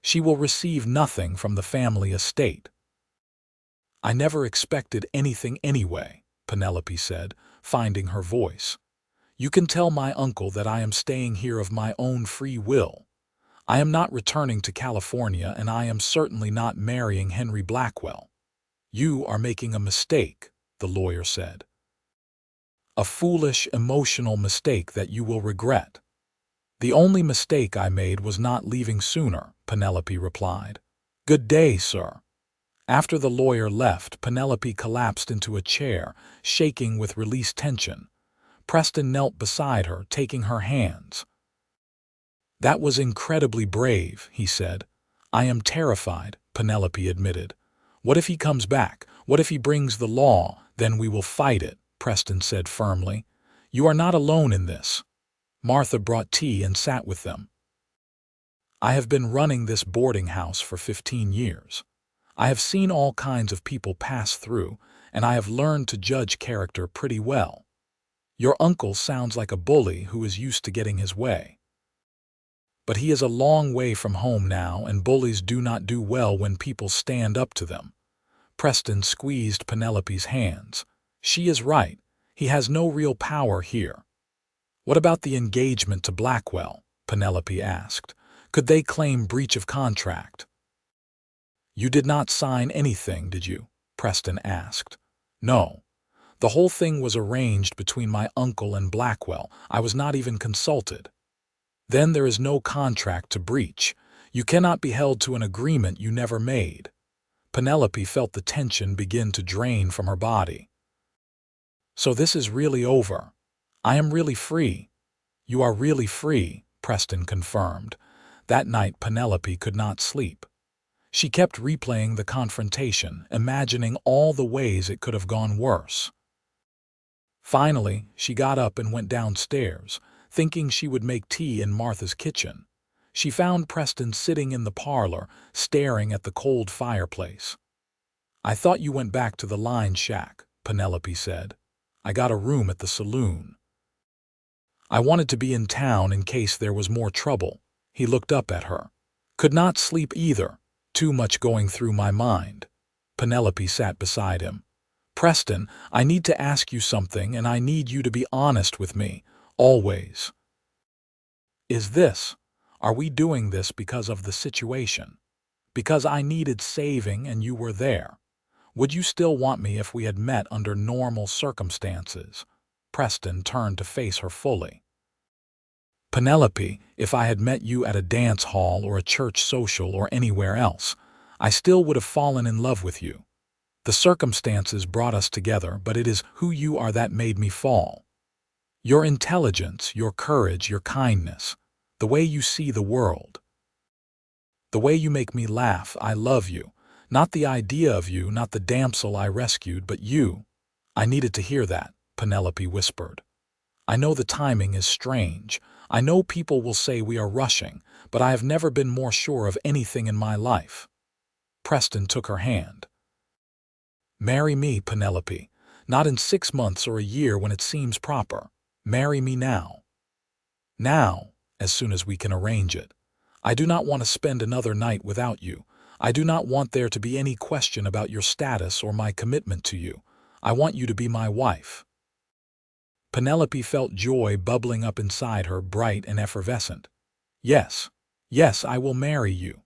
She will receive nothing from the family estate. I never expected anything anyway, Penelope said, finding her voice. You can tell my uncle that I am staying here of my own free will. I am not returning to California, and I am certainly not marrying Henry Blackwell. You are making a mistake, the lawyer said. A foolish, emotional mistake that you will regret. The only mistake I made was not leaving sooner, Penelope replied. Good day, sir. After the lawyer left, Penelope collapsed into a chair, shaking with released tension. Preston knelt beside her, taking her hands. That was incredibly brave, he said. I am terrified, Penelope admitted. What if he comes back? What if he brings the law? Then we will fight it, Preston said firmly. You are not alone in this. Martha brought tea and sat with them. I have been running this boarding house for 15 years. I have seen all kinds of people pass through, and I have learned to judge character pretty well. Your uncle sounds like a bully who is used to getting his way. But he is a long way from home now, and bullies do not do well when people stand up to them. Preston squeezed Penelope's hands. She is right. He has no real power here. What about the engagement to Blackwell? Penelope asked. Could they claim breach of contract? You did not sign anything, did you? Preston asked. No. The whole thing was arranged between my uncle and Blackwell. I was not even consulted. Then there is no contract to breach. You cannot be held to an agreement you never made. Penelope felt the tension begin to drain from her body. So this is really over. I am really free. You are really free, Preston confirmed. That night Penelope could not sleep. She kept replaying the confrontation, imagining all the ways it could have gone worse. Finally, she got up and went downstairs, thinking she would make tea in Martha's kitchen. She found Preston sitting in the parlor, staring at the cold fireplace. I thought you went back to the line shack, Penelope said. I got a room at the saloon. I wanted to be in town in case there was more trouble. He looked up at her. Could not sleep either. Too much going through my mind. Penelope sat beside him. Preston, I need to ask you something, and I need you to be honest with me, always. Are we doing this because of the situation? Because I needed saving and you were there? Would you still want me if we had met under normal circumstances? Preston turned to face her fully. Penelope, if I had met you at a dance hall or a church social or anywhere else, I still would have fallen in love with you. The circumstances brought us together, but it is who you are that made me fall. Your intelligence, your courage, your kindness, the way you see the world. The way you make me laugh, I love you. Not the idea of you, not the damsel I rescued, but you. I needed to hear that, Penelope whispered. I know the timing is strange. I know people will say we are rushing, but I have never been more sure of anything in my life. Preston took her hand. Marry me, Penelope. Not in 6 months or a year when it seems proper. Marry me now. Now, as soon as we can arrange it. I do not want to spend another night without you. I do not want there to be any question about your status or my commitment to you. I want you to be my wife. Penelope felt joy bubbling up inside her, bright and effervescent. Yes, yes, I will marry you.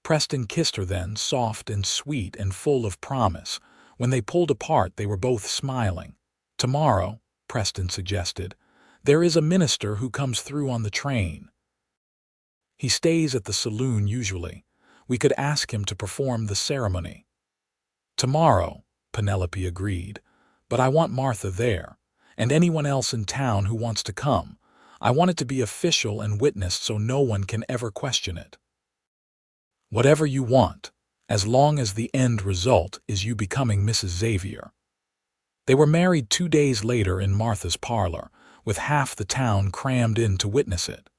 Preston kissed her then, soft and sweet and full of promise. When they pulled apart, they were both smiling. Tomorrow, Preston suggested, there is a minister who comes through on the train. He stays at the saloon usually. We could ask him to perform the ceremony. Tomorrow, Penelope agreed, but I want Martha there, and anyone else in town who wants to come. I want it to be official and witnessed so no one can ever question it. Whatever you want, as long as the end result is you becoming Mrs. Xavier." They were married 2 days later in Martha's parlor, with half the town crammed in to witness it.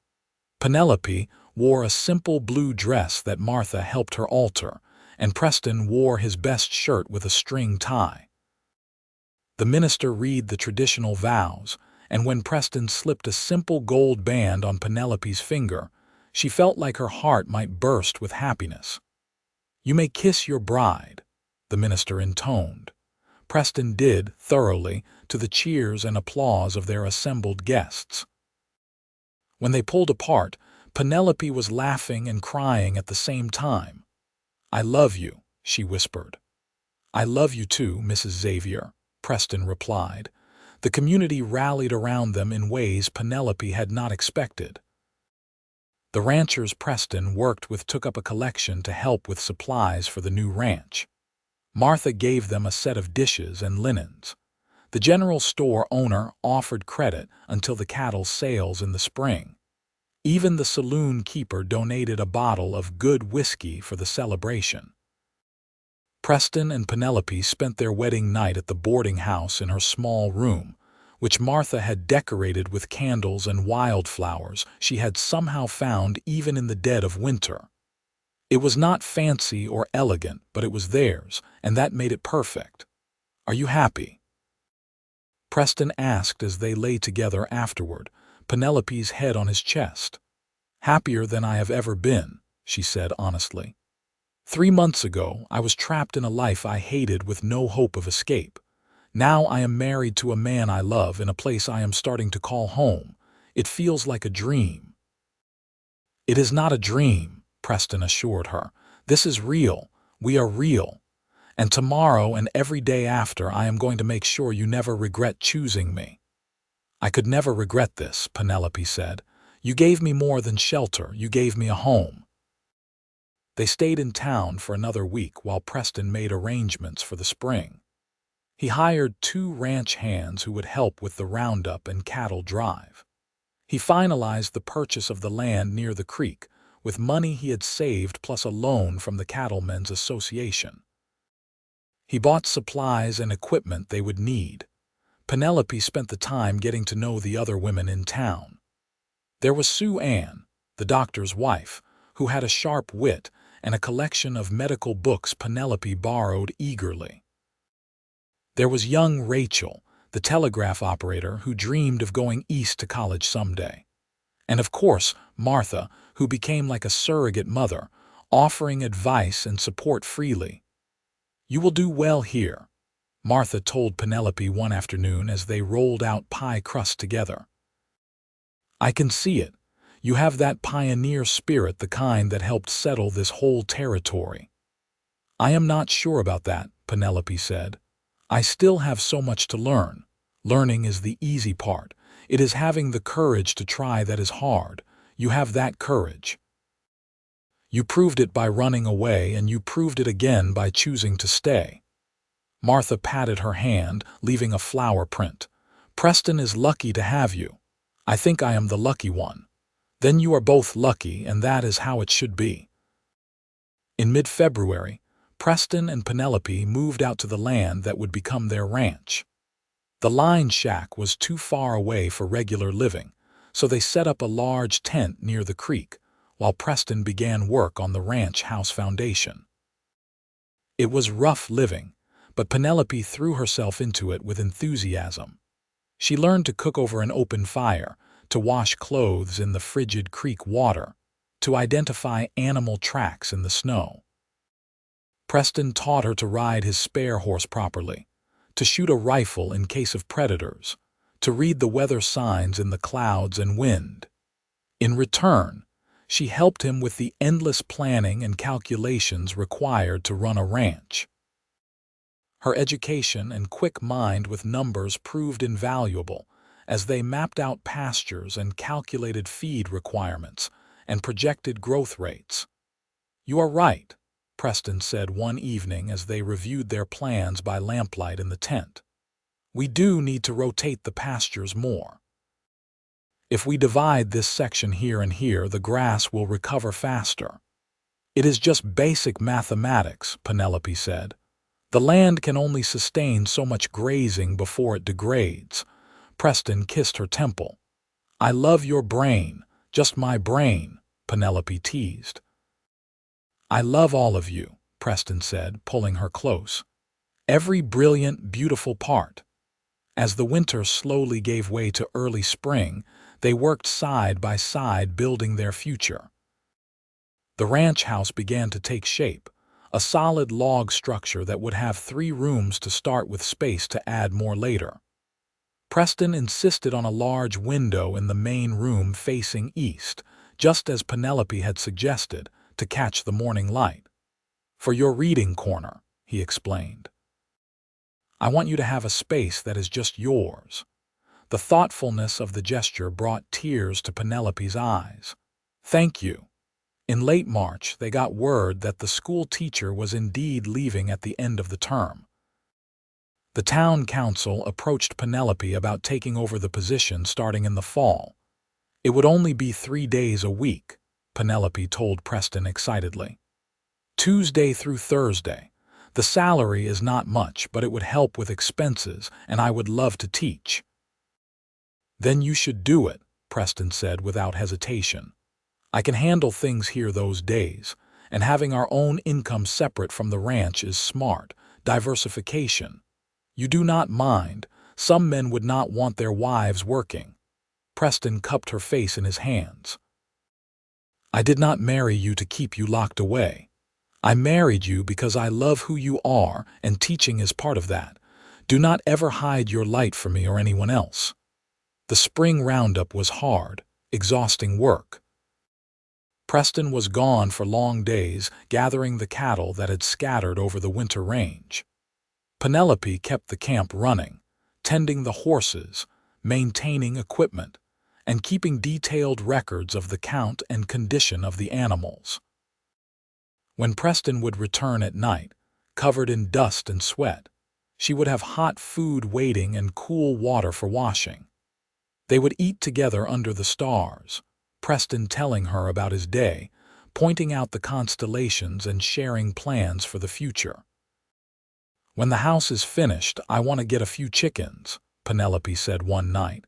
Penelope wore a simple blue dress that Martha helped her alter, and Preston wore his best shirt with a string tie. The minister read the traditional vows, and when Preston slipped a simple gold band on Penelope's finger, she felt like her heart might burst with happiness. "You may kiss your bride," the minister intoned. Preston did, thoroughly, to the cheers and applause of their assembled guests. When they pulled apart, Penelope was laughing and crying at the same time. "I love you," she whispered. "I love you too, Mrs. Xavier," Preston replied. The community rallied around them in ways Penelope had not expected. The ranchers Preston worked with took up a collection to help with supplies for the new ranch. Martha gave them a set of dishes and linens. The general store owner offered credit until the cattle sales in the spring. Even the saloon keeper donated a bottle of good whiskey for the celebration. Preston and Penelope spent their wedding night at the boarding house in her small room, which Martha had decorated with candles and wildflowers she had somehow found even in the dead of winter. It was not fancy or elegant, but it was theirs, and that made it perfect. "Are you happy?" Preston asked as they lay together afterward, Penelope's head on his chest. "Happier than I have ever been," she said honestly. 3 months ago, I was trapped in a life I hated with no hope of escape. Now I am married to a man I love in a place I am starting to call home. It feels like a dream." "It is not a dream," Preston assured her. "This is real. We are real. And tomorrow and every day after, I am going to make sure you never regret choosing me." "I could never regret this," Penelope said. "You gave me more than shelter. You gave me a home." They stayed in town for another week while Preston made arrangements for the spring. He hired 2 ranch hands who would help with the roundup and cattle drive. He finalized the purchase of the land near the creek with money he had saved plus a loan from the Cattlemen's Association. He bought supplies and equipment they would need. Penelope spent the time getting to know the other women in town. There was Sue Ann, the doctor's wife, who had a sharp wit and a collection of medical books Penelope borrowed eagerly. There was young Rachel, the telegraph operator who dreamed of going east to college someday. And of course, Martha, who became like a surrogate mother, offering advice and support freely. "You will do well here," Martha told Penelope one afternoon as they rolled out pie crust together. "I can see it. You have that pioneer spirit, the kind that helped settle this whole territory." "I am not sure about that," Penelope said. "I still have so much to learn. Learning is the easy part. It is having the courage to try that is hard. You have that courage. You proved it by running away, and you proved it again by choosing to stay." Martha patted her hand, leaving a flower print. "Preston is lucky to have you. I think I am the lucky one. Then you are both lucky, and that is how it should be." In mid-February, Preston and Penelope moved out to the land that would become their ranch. The line shack was too far away for regular living, so they set up a large tent near the creek, while Preston began work on the ranch house foundation. It was rough living, but Penelope threw herself into it with enthusiasm. She learned to cook over an open fire, to wash clothes in the frigid creek water, to identify animal tracks in the snow. Preston taught her to ride his spare horse properly, to shoot a rifle in case of predators, to read the weather signs in the clouds and wind. In return, she helped him with the endless planning and calculations required to run a ranch. Her education and quick mind with numbers proved invaluable as they mapped out pastures and calculated feed requirements and projected growth rates. "You are right," Preston said one evening as they reviewed their plans by lamplight in the tent. "We do need to rotate the pastures more. If we divide this section here and here, the grass will recover faster." It is just basic mathematics, Penelope said. The land can only sustain so much grazing before it degrades. Preston kissed her temple. I love your brain, just my brain, Penelope teased. I love all of you, Preston said, pulling her close. Every brilliant, beautiful part. As the winter slowly gave way to early spring, they worked side by side building their future. The ranch house began to take shape, a solid log structure that would have 3 rooms to start with space to add more later. Preston insisted on a large window in the main room facing east, just as Penelope had suggested, to catch the morning light. For your reading corner, he explained. I want you to have a space that is just yours. The thoughtfulness of the gesture brought tears to Penelope's eyes. Thank you. In late March, they got word that the school teacher was indeed leaving at the end of the term. The town council approached Penelope about taking over the position starting in the fall. It would only be 3 days a week, Penelope told Preston excitedly. Tuesday through Thursday. The salary is not much, but it would help with expenses, and I would love to teach. Then you should do it, Preston said without hesitation. I can handle things here those days, and having our own income separate from the ranch is smart. Diversification. You do not mind. Some men would not want their wives working. Preston cupped her face in his hands. I did not marry you to keep you locked away. I married you because I love who you are, and teaching is part of that. Do not ever hide your light from me or anyone else. The spring roundup was hard, exhausting work. Preston was gone for long days, gathering the cattle that had scattered over the winter range. Penelope kept the camp running, tending the horses, maintaining equipment, and keeping detailed records of the count and condition of the animals. When Preston would return at night, covered in dust and sweat, she would have hot food waiting and cool water for washing. They would eat together under the stars, Preston telling her about his day, pointing out the constellations and sharing plans for the future. When the house is finished, I want to get a few chickens, Penelope said one night,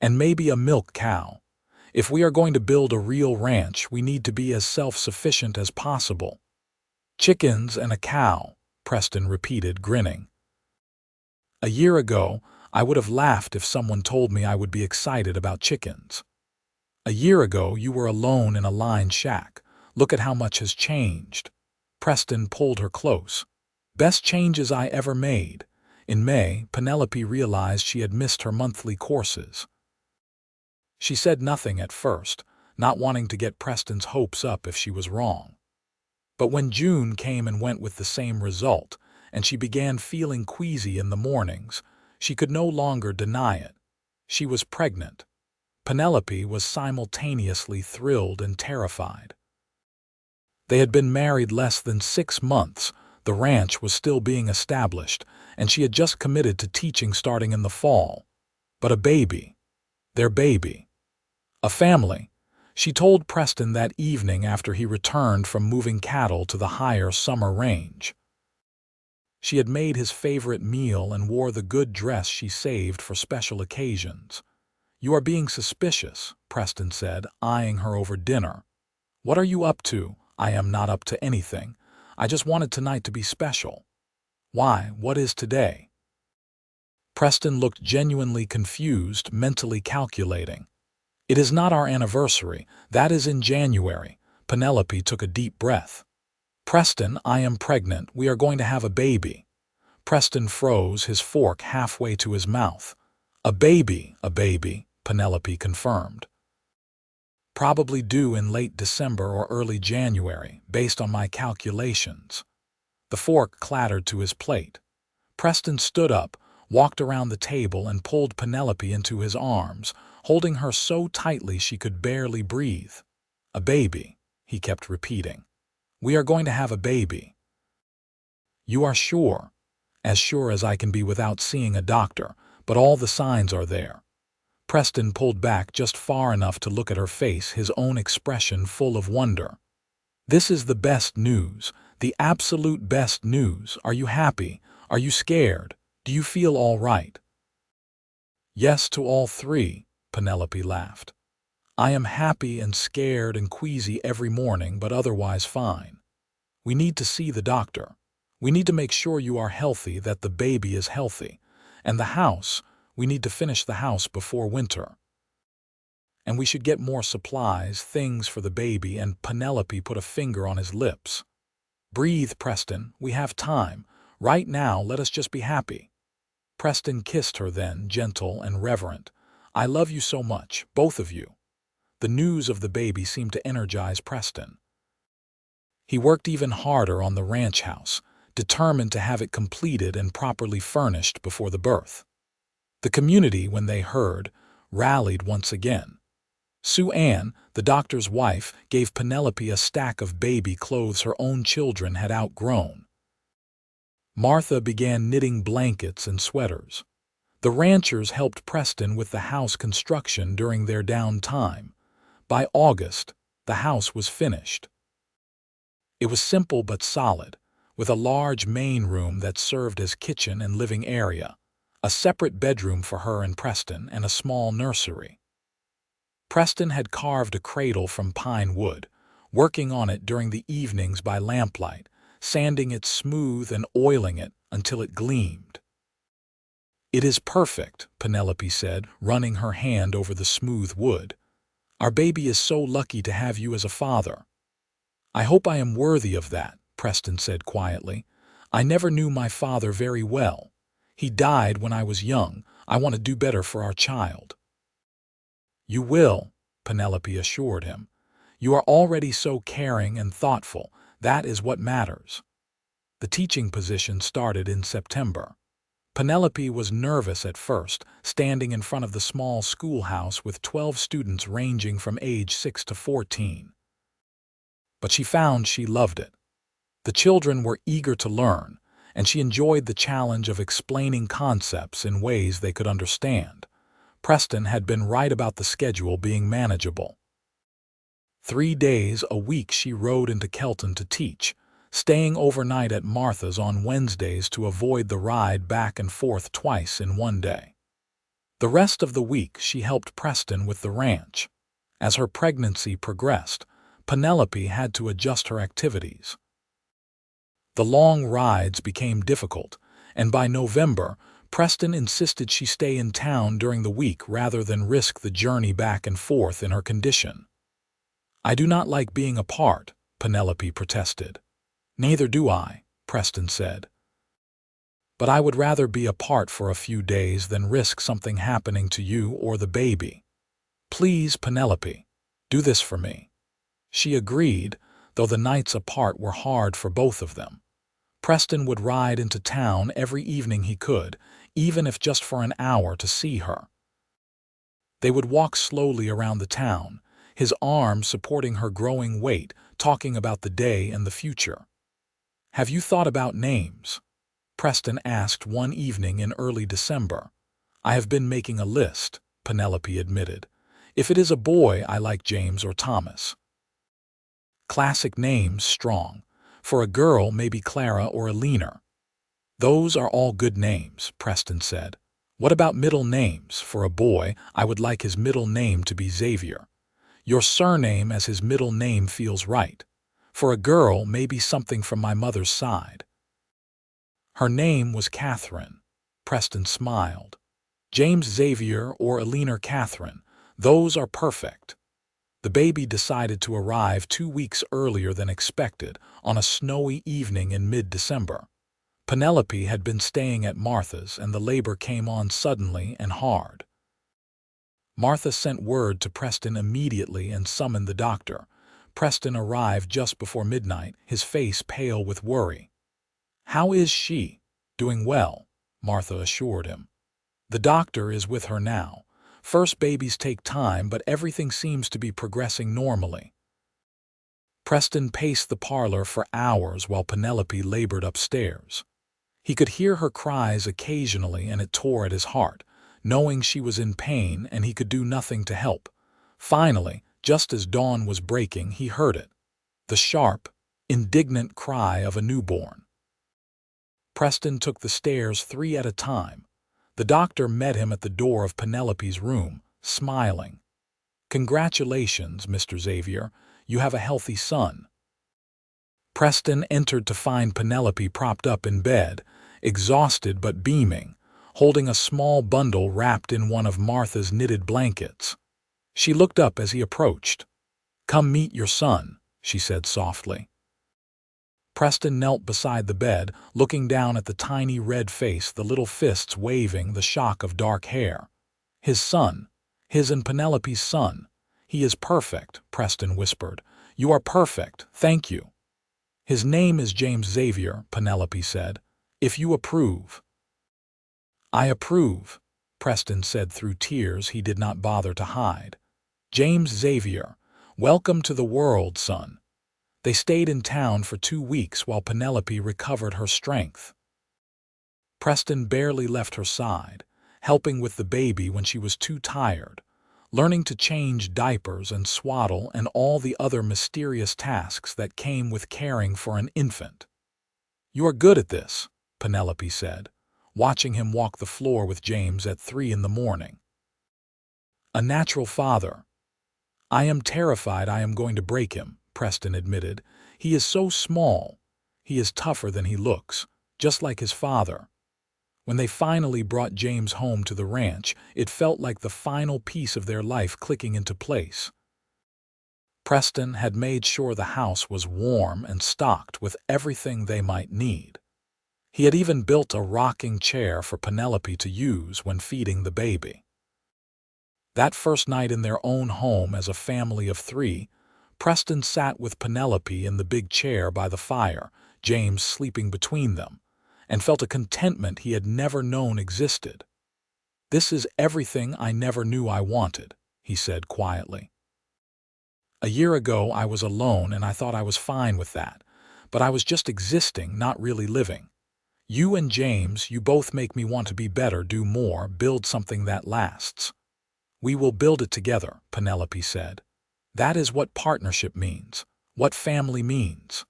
and maybe a milk cow. If we are going to build a real ranch, we need to be as self-sufficient as possible. Chickens and a cow, Preston repeated, grinning. A year ago, I would have laughed if someone told me I would be excited about chickens. A year ago, you were alone in a lined shack. Look at how much has changed. Preston pulled her close. Best changes I ever made. In May, Penelope realized she had missed her monthly courses. She said nothing at first, not wanting to get Preston's hopes up if she was wrong. But when June came and went with the same result, and she began feeling queasy in the mornings, she could no longer deny it. She was pregnant. Penelope was simultaneously thrilled and terrified. They had been married less than 6 months, the ranch was still being established, and she had just committed to teaching starting in the fall. But a baby. Their baby. A family. She told Preston that evening after he returned from moving cattle to the higher summer range. She had made his favorite meal and wore the good dress she saved for special occasions. You are being suspicious, Preston said, eyeing her over dinner. What are you up to? I am not up to anything. I just wanted tonight to be special. Why, what is today? Preston looked genuinely confused, mentally calculating. It is not our anniversary. That is in January. Penelope took a deep breath. Preston, I am pregnant. We are going to have a baby. Preston froze, his fork halfway to his mouth. A baby, Penelope confirmed. Probably due in late December or early January, based on my calculations. The fork clattered to his plate. Preston stood up, walked around the table and pulled Penelope into his arms, holding her so tightly she could barely breathe. A baby, he kept repeating. We are going to have a baby. You are sure? As sure as I can be without seeing a doctor, but all the signs are there. Preston pulled back just far enough to look at her face, his own expression full of wonder. This is the best news, the absolute best news. Are you happy? Are you scared? Do you feel all right?" "Yes to all three," Penelope laughed. "I am happy and scared and queasy every morning, but otherwise fine. We need to see the doctor. We need to make sure you are healthy, that the baby is healthy. And the house, we need to finish the house before winter. And we should get more supplies, things for the baby," and Penelope put a finger on his lips. "Breathe, Preston. We have time. Right now, let us just be happy." Preston kissed her then, gentle and reverent. "I love you so much, both of you." The news of the baby seemed to energize Preston. He worked even harder on the ranch house, determined to have it completed and properly furnished before the birth. The community, when they heard, rallied once again. Sue Ann, the doctor's wife, gave Penelope a stack of baby clothes her own children had outgrown. Martha began knitting blankets and sweaters. The ranchers helped Preston with the house construction during their downtime. By August, the house was finished. It was simple but solid, with a large main room that served as kitchen and living area, a separate bedroom for her and Preston, and a small nursery. Preston had carved a cradle from pine wood, working on it during the evenings by lamplight, sanding it smooth and oiling it until it gleamed. "It is perfect," Penelope said, running her hand over the smooth wood. "Our baby is so lucky to have you as a father." "I hope I am worthy of that," Preston said quietly. "I never knew my father very well. He died when I was young. I want to do better for our child." "You will," Penelope assured him. "You are already so caring and thoughtful. That is what matters." The teaching position started in September. Penelope was nervous at first, standing in front of the small schoolhouse with 12 students ranging from age 6 to 14. But she found she loved it. The children were eager to learn, and she enjoyed the challenge of explaining concepts in ways they could understand. Preston had been right about the schedule being manageable. 3 days a week she rode into Kelton to teach, staying overnight at Martha's on Wednesdays to avoid the ride back and forth twice in one day. The rest of the week she helped Preston with the ranch. As her pregnancy progressed, Penelope had to adjust her activities. The long rides became difficult, and by November, Preston insisted she stay in town during the week rather than risk the journey back and forth in her condition. "I do not like being apart," Penelope protested. "Neither do I," Preston said. "But I would rather be apart for a few days than risk something happening to you or the baby. Please, Penelope, do this for me." She agreed, though the nights apart were hard for both of them. Preston would ride into town every evening he could, even if just for an hour, to see her. They would walk slowly around the town, his arm supporting her growing weight, talking about the day and the future. "Have you thought about names?" Preston asked one evening in early December. "I have been making a list," Penelope admitted. "If it is a boy, I like James or Thomas. Classic names, strong. For a girl, maybe Clara or Alina." "Those are all good names," Preston said. "What about middle names? For a boy, I would like his middle name to be Xavier. Your surname as his middle name feels right. For a girl, maybe something from my mother's side." Her name was Catherine. Preston smiled. "James Xavier or Alina Catherine, those are perfect." The baby decided to arrive 2 weeks earlier than expected, on a snowy evening in mid-December. Penelope had been staying at Martha's, and the labor came on suddenly and hard. Martha sent word to Preston immediately and summoned the doctor. Preston arrived just before midnight, his face pale with worry. "How is she?" "Doing well," Martha assured him. "The doctor is with her now. First babies take time, but everything seems to be progressing normally." Preston paced the parlor for hours while Penelope labored upstairs. He could hear her cries occasionally, and it tore at his heart, knowing she was in pain and he could do nothing to help. Finally, just as dawn was breaking, he heard it. the sharp, indignant cry of a newborn. Preston took the stairs 3 at a time. The doctor met him at the door of Penelope's room, smiling. "Congratulations, Mr. Xavier. You have a healthy son." Preston entered to find Penelope propped up in bed, exhausted but beaming, holding a small bundle wrapped in one of Martha's knitted blankets. She looked up as he approached. "Come meet your son," she said softly. Preston knelt beside the bed, looking down at the tiny red face, the little fists waving, the shock of dark hair. His son. His and Penelope's son. "He is perfect," Preston whispered. "You are perfect, thank you." "His name is James Xavier," Penelope said. "If you approve." "I approve," Preston said through tears he did not bother to hide. "James Xavier, welcome to the world, son." They stayed in town for 2 weeks while Penelope recovered her strength. Preston barely left her side, helping with the baby when she was too tired, learning to change diapers and swaddle and all the other mysterious tasks that came with caring for an infant. "You are good at this," Penelope said, watching him walk the floor with James at 3 in the morning. "A natural father." "I am terrified I am going to break him," Preston admitted. "He is so small. He is tougher than he looks, just like his father." When they finally brought James home to the ranch, it felt like the final piece of their life clicking into place. Preston had made sure the house was warm and stocked with everything they might need. He had even built a rocking chair for Penelope to use when feeding the baby. That first night in their own home as a family of 3, Preston sat with Penelope in the big chair by the fire, James sleeping between them, and felt a contentment he had never known existed. "This is everything I never knew I wanted," he said quietly. "A year ago I was alone and I thought I was fine with that, but I was just existing, not really living. You and James, you both make me want to be better, do more, build something that lasts." "We will build it together," Penelope said. "That is what partnership means, what family means."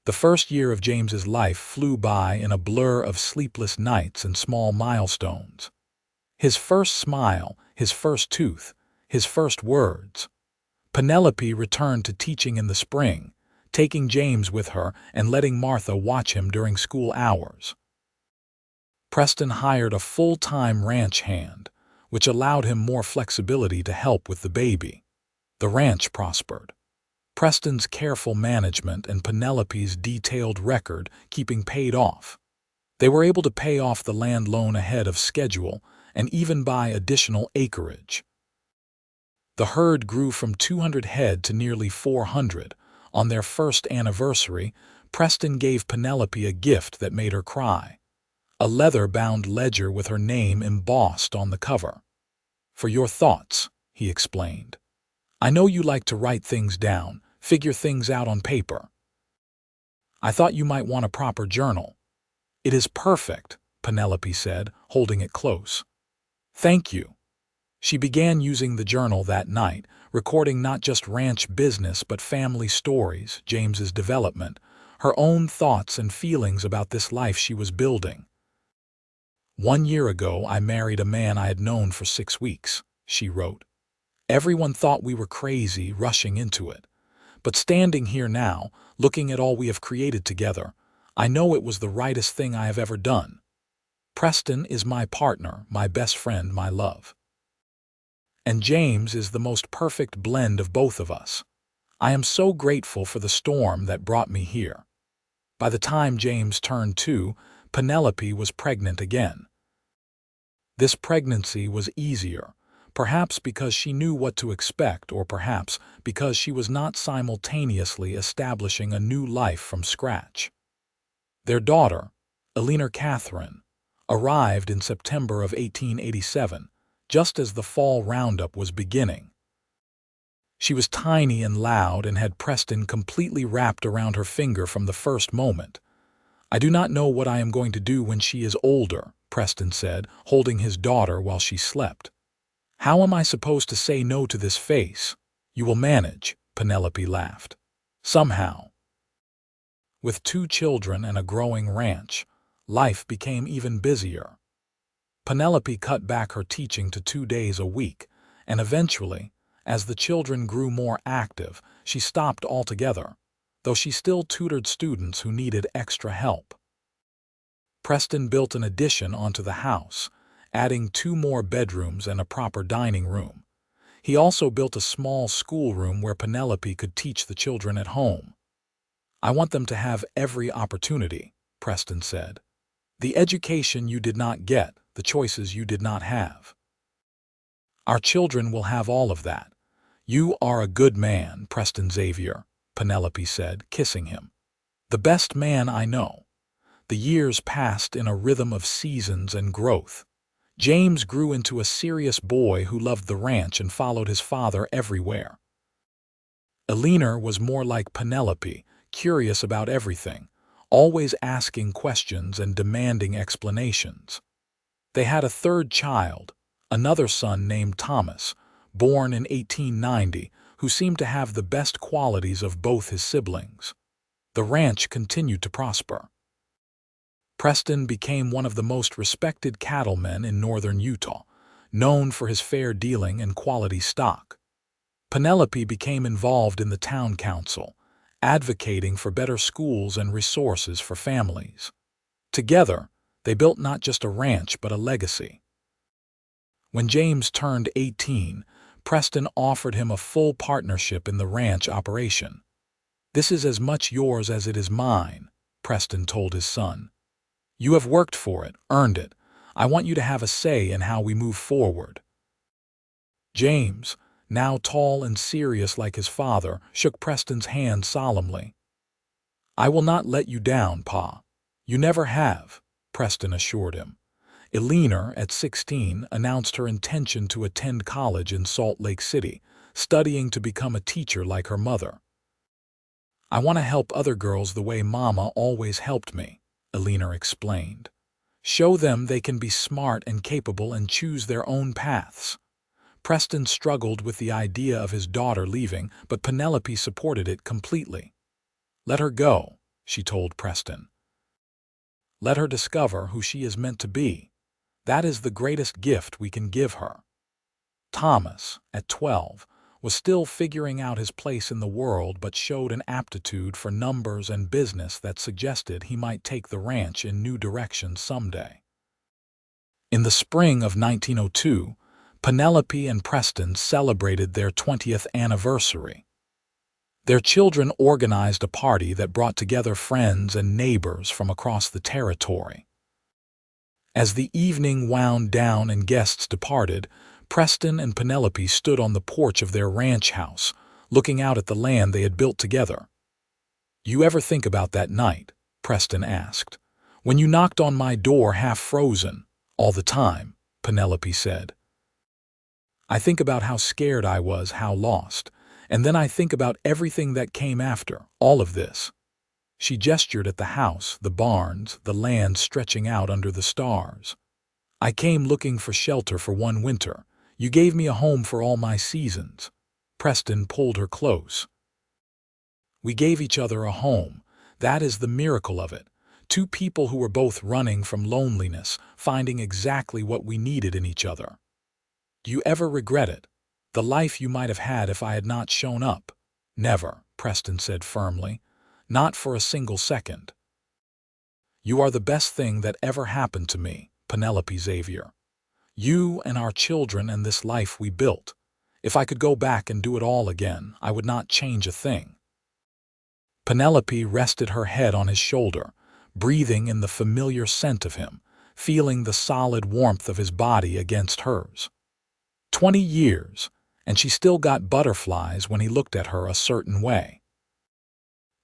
The first year of James's life flew by in a blur of sleepless nights and small milestones. His first smile, his first tooth, his first words. Penelope returned to teaching in the spring, taking James with her and letting Martha watch him during school hours. Preston hired a full-time ranch hand, which allowed him more flexibility to help with the baby. The ranch prospered. Preston's careful management and Penelope's detailed record keeping paid off. They were able to pay off the land loan ahead of schedule and even buy additional acreage. The herd grew from 200 head to nearly 400. On their first anniversary, Preston gave Penelope a gift that made her cry. A leather-bound ledger with her name embossed on the cover. "For your thoughts," he explained. "I know you like to write things down, figure things out on paper. I thought you might want a proper journal." "It is perfect," Penelope said, holding it close. "Thank you." She began using the journal that night, recording not just ranch business but family stories, James's development, her own thoughts and feelings about this life she was building. "1 year ago I married a man I had known for 6 weeks," she wrote. "Everyone thought we were crazy rushing into it. But standing here now, looking at all we have created together, I know it was the rightest thing I have ever done. Preston is my partner, my best friend, my love. And James is the most perfect blend of both of us. I am so grateful for the storm that brought me here." By the time James turned 2, Penelope was pregnant again. This pregnancy was easier, perhaps because she knew what to expect, or perhaps because she was not simultaneously establishing a new life from scratch. Their daughter, Eleanor Catherine, arrived in September of 1887, just as the fall roundup was beginning. She was tiny and loud and had Preston completely wrapped around her finger from the first moment. "I do not know what I am going to do when she is older," Preston said, holding his daughter while she slept. "How am I supposed to say no to this face?" "You will manage," Penelope laughed. Somehow, with 2 children and a growing ranch, life became even busier. Penelope cut back her teaching to 2 days a week, and eventually, as the children grew more active, she stopped altogether, though she still tutored students who needed extra help. Preston built an addition onto the house, adding 2 more bedrooms and a proper dining room. He also built a small schoolroom where Penelope could teach the children at home. "I want them to have every opportunity," Preston said. "The education you did not get, the choices you did not have. Our children will have all of that." "You are a good man, Preston Xavier," Penelope said, kissing him. "The best man I know." The years passed in a rhythm of seasons and growth. James grew into a serious boy who loved the ranch and followed his father everywhere. Eleanor was more like Penelope, curious about everything, always asking questions and demanding explanations. They had a 3rd child, another son named Thomas, born in 1890, who seemed to have the best qualities of both his siblings. The ranch continued to prosper. Preston became one of the most respected cattlemen in northern Utah, known for his fair dealing and quality stock. Penelope became involved in the town council, advocating for better schools and resources for families. Together, they built not just a ranch but a legacy. When James turned 18, Preston offered him a full partnership in the ranch operation. "This is as much yours as it is mine," Preston told his son. "You have worked for it, earned it. I want you to have a say in how we move forward." James, now tall and serious like his father, shook Preston's hand solemnly. "I will not let you down, Pa. You never have," Preston assured him. Eleanor, at 16, announced her intention to attend college in Salt Lake City, studying to become a teacher like her mother. "I want to help other girls the way Mama always helped me," Eleanor explained. "Show them they can be smart and capable and choose their own paths." Preston struggled with the idea of his daughter leaving, but Penelope supported it completely. "Let her go," she told Preston. "Let her discover who she is meant to be. That is the greatest gift we can give her." Thomas, at 12, was still figuring out his place in the world but showed an aptitude for numbers and business that suggested he might take the ranch in new directions someday. In the spring of 1902, Penelope and Preston celebrated their 20th anniversary. Their children organized a party that brought together friends and neighbors from across the territory. As the evening wound down and guests departed, Preston and Penelope stood on the porch of their ranch house, looking out at the land they had built together. "You ever think about that night?" Preston asked. "When you knocked on my door half frozen?" "All the time," Penelope said. "I think about how scared I was, how lost, and then I think about everything that came after, all of this." She gestured at the house, the barns, the land stretching out under the stars. "I came looking for shelter for one winter. You gave me a home for all my seasons." Preston pulled her close. "We gave each other a home. That is the miracle of it. 2 people who were both running from loneliness, finding exactly what we needed in each other. Do you ever regret it? The life you might have had if I had not shown up?" "Never," Preston said firmly. "Not for a single second." "You are the best thing that ever happened to me, Penelope Xavier. You and our children and this life we built. If I could go back and do it all again, I would not change a thing." Penelope rested her head on his shoulder, breathing in the familiar scent of him, feeling the solid warmth of his body against hers. 20 years, and she still got butterflies when he looked at her a certain way.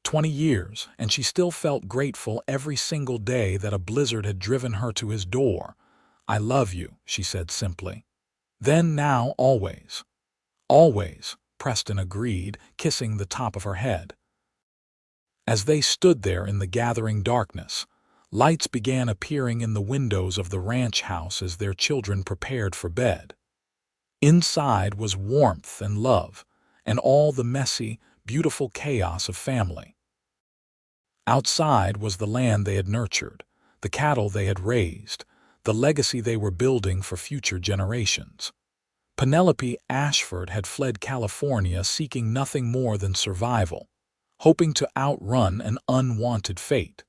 20 years, and she still felt grateful every single day that a blizzard had driven her to his door. "I love you," she said simply. "Then, now, always." "Always," Preston agreed, kissing the top of her head. As they stood there in the gathering darkness, lights began appearing in the windows of the ranch house as their children prepared for bed. Inside was warmth and love, and all the messy, beautiful chaos of family. Outside was the land they had nurtured, the cattle they had raised, the legacy they were building for future generations. Penelope Ashford had fled California seeking nothing more than survival, hoping to outrun an unwanted fate.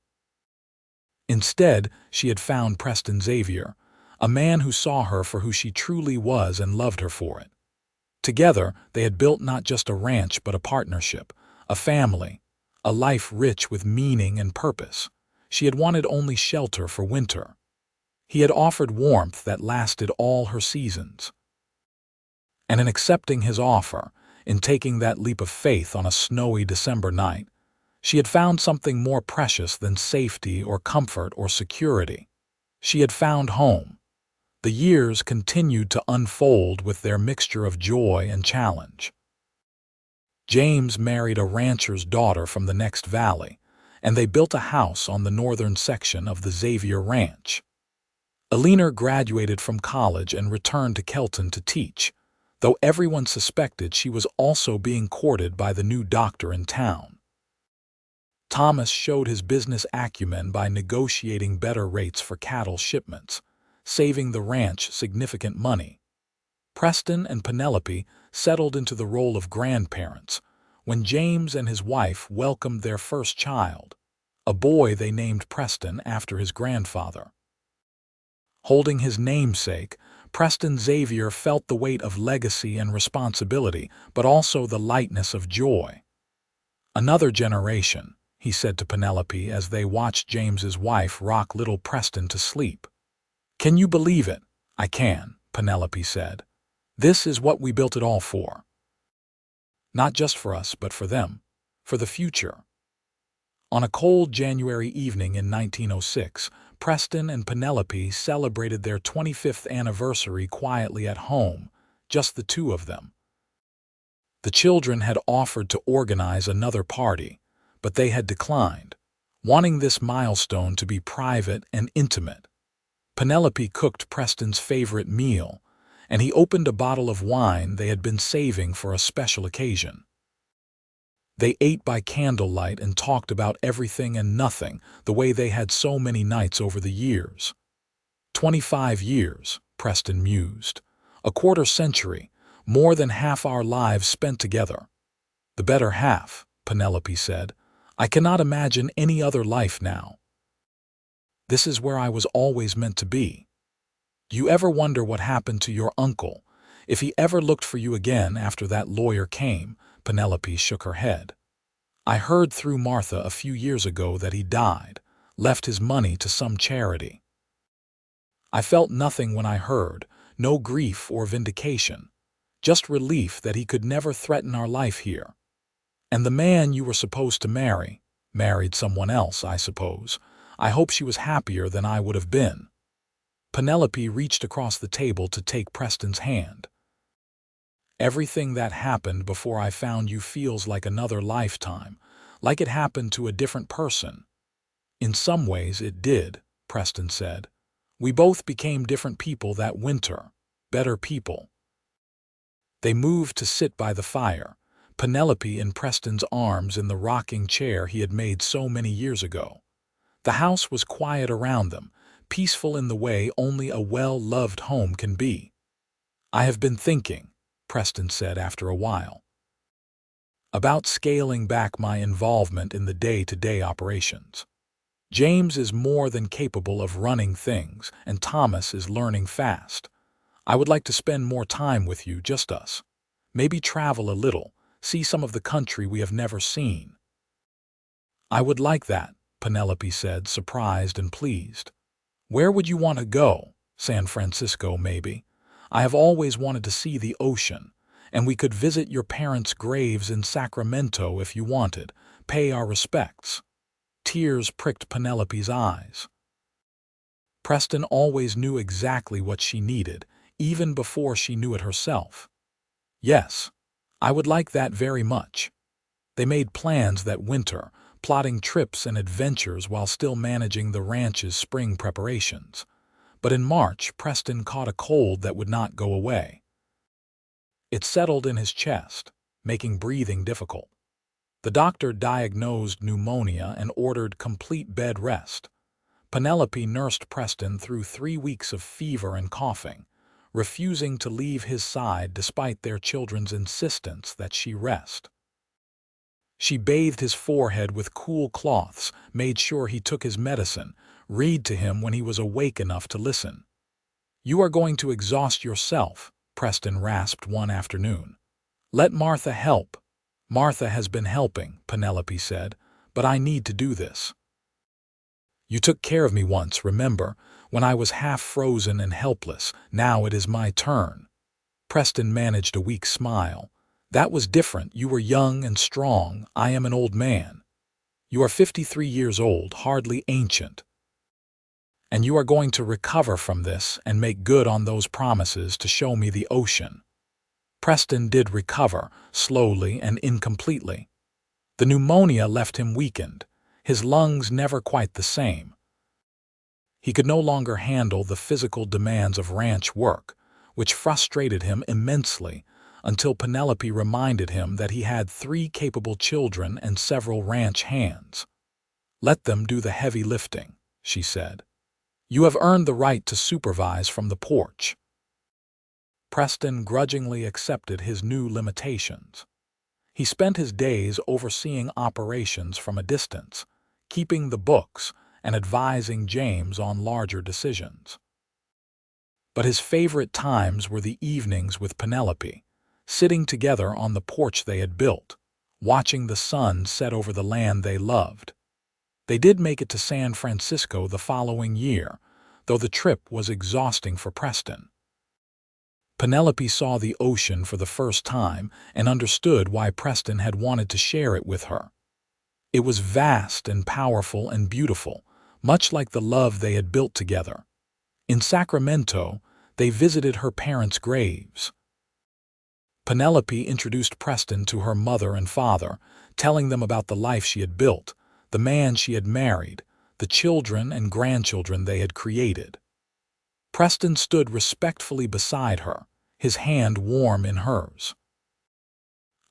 Instead, she had found Preston Xavier, a man who saw her for who she truly was and loved her for it. Together, they had built not just a ranch but a partnership, a family, a life rich with meaning and purpose. She had wanted only shelter for winter. He had offered warmth that lasted all her seasons. And in accepting his offer, in taking that leap of faith on a snowy December night, she had found something more precious than safety or comfort or security. She had found home. The years continued to unfold with their mixture of joy and challenge. James married a rancher's daughter from the next valley, and they built a house on the northern section of the Xavier Ranch. Eleanor graduated from college and returned to Kelton to teach, though everyone suspected she was also being courted by the new doctor in town. Thomas showed his business acumen by negotiating better rates for cattle shipments, saving the ranch significant money. Preston and Penelope settled into the role of grandparents when James and his wife welcomed their first child, a boy they named Preston after his grandfather. Holding his namesake, Preston Xavier felt the weight of legacy and responsibility, but also the lightness of joy. "Another generation," he said to Penelope as they watched James's wife rock little Preston to sleep. "Can you believe it?" "I can," Penelope said. "This is what we built it all for. Not just for us, but for them, for the future." On a cold January evening in 1906, Preston and Penelope celebrated their 25th anniversary quietly at home, just the two of them. The children had offered to organize another party, but they had declined, wanting this milestone to be private and intimate. Penelope cooked Preston's favorite meal, and he opened a bottle of wine they had been saving for a special occasion. They ate by candlelight and talked about everything and nothing, the way they had so many nights over the years. 25 years, Preston mused. A quarter century, more than half our lives spent together. "The better half," Penelope said. "I cannot imagine any other life now. This is where I was always meant to be." "Do you ever wonder what happened to your uncle, if he ever looked for you again after that lawyer came?" Penelope shook her head. "I heard through Martha a few years ago that he died, left his money to some charity. I felt nothing when I heard, no grief or vindication, just relief that he could never threaten our life here. And the man you were supposed to marry, married someone else, I suppose. I hope she was happier than I would have been." Penelope reached across the table to take Preston's hand. "Everything that happened before I found you feels like another lifetime, like it happened to a different person." "In some ways it did," Preston said. "We both became different people that winter, better people." They moved to sit by the fire, Penelope in Preston's arms in the rocking chair he had made so many years ago. The house was quiet around them, peaceful in the way only a well-loved home can be. "I have been thinking," Preston said after a while, "about scaling back my involvement in the day-to-day operations. James is more than capable of running things, and Thomas is learning fast. I would like to spend more time with you, just us. Maybe travel a little, see some of the country we have never seen." "I would like that," Penelope said, surprised and pleased. "Where would you want to go? San Francisco, maybe? I have always wanted to see the ocean, and we could visit your parents' graves in Sacramento if you wanted, pay our respects." Tears pricked Penelope's eyes. Preston always knew exactly what she needed, even before she knew it herself. "Yes, I would like that very much." They made plans that winter, plotting trips and adventures while still managing the ranch's spring preparations. But in March, Preston caught a cold that would not go away. It settled in his chest, making breathing difficult. The doctor diagnosed pneumonia and ordered complete bed rest. Penelope nursed Preston through 3 weeks of fever and coughing, refusing to leave his side despite their children's insistence that she rest. She bathed his forehead with cool cloths, made sure he took his medicine, read to him when he was awake enough to listen. "You are going to exhaust yourself," Preston rasped one afternoon. "Let Martha help." "Martha has been helping," Penelope said, "but I need to do this. You took care of me once, remember, when I was half frozen and helpless. Now it is my turn." Preston managed a weak smile. "That was different. You were young and strong. I am an old man. You are 53 years old, hardly ancient. And you are going to recover from this and make good on those promises to show me the ocean." Preston did recover, slowly and incompletely. The pneumonia left him weakened, his lungs never quite the same. He could no longer handle the physical demands of ranch work, which frustrated him immensely, until Penelope reminded him that he had 3 capable children and several ranch hands. "Let them do the heavy lifting," she said. "You have earned the right to supervise from the porch." Preston grudgingly accepted his new limitations. He spent his days overseeing operations from a distance, keeping the books and advising James on larger decisions. But his favorite times were the evenings with Penelope, sitting together on the porch they had built, watching the sun set over the land they loved. They did make it to San Francisco the following year, though the trip was exhausting for Preston. Penelope saw the ocean for the first time and understood why Preston had wanted to share it with her. It was vast and powerful and beautiful, much like the love they had built together. In Sacramento, they visited her parents' graves. Penelope introduced Preston to her mother and father, telling them about the life she had built, the man she had married, the children and grandchildren they had created. Preston stood respectfully beside her, his hand warm in hers.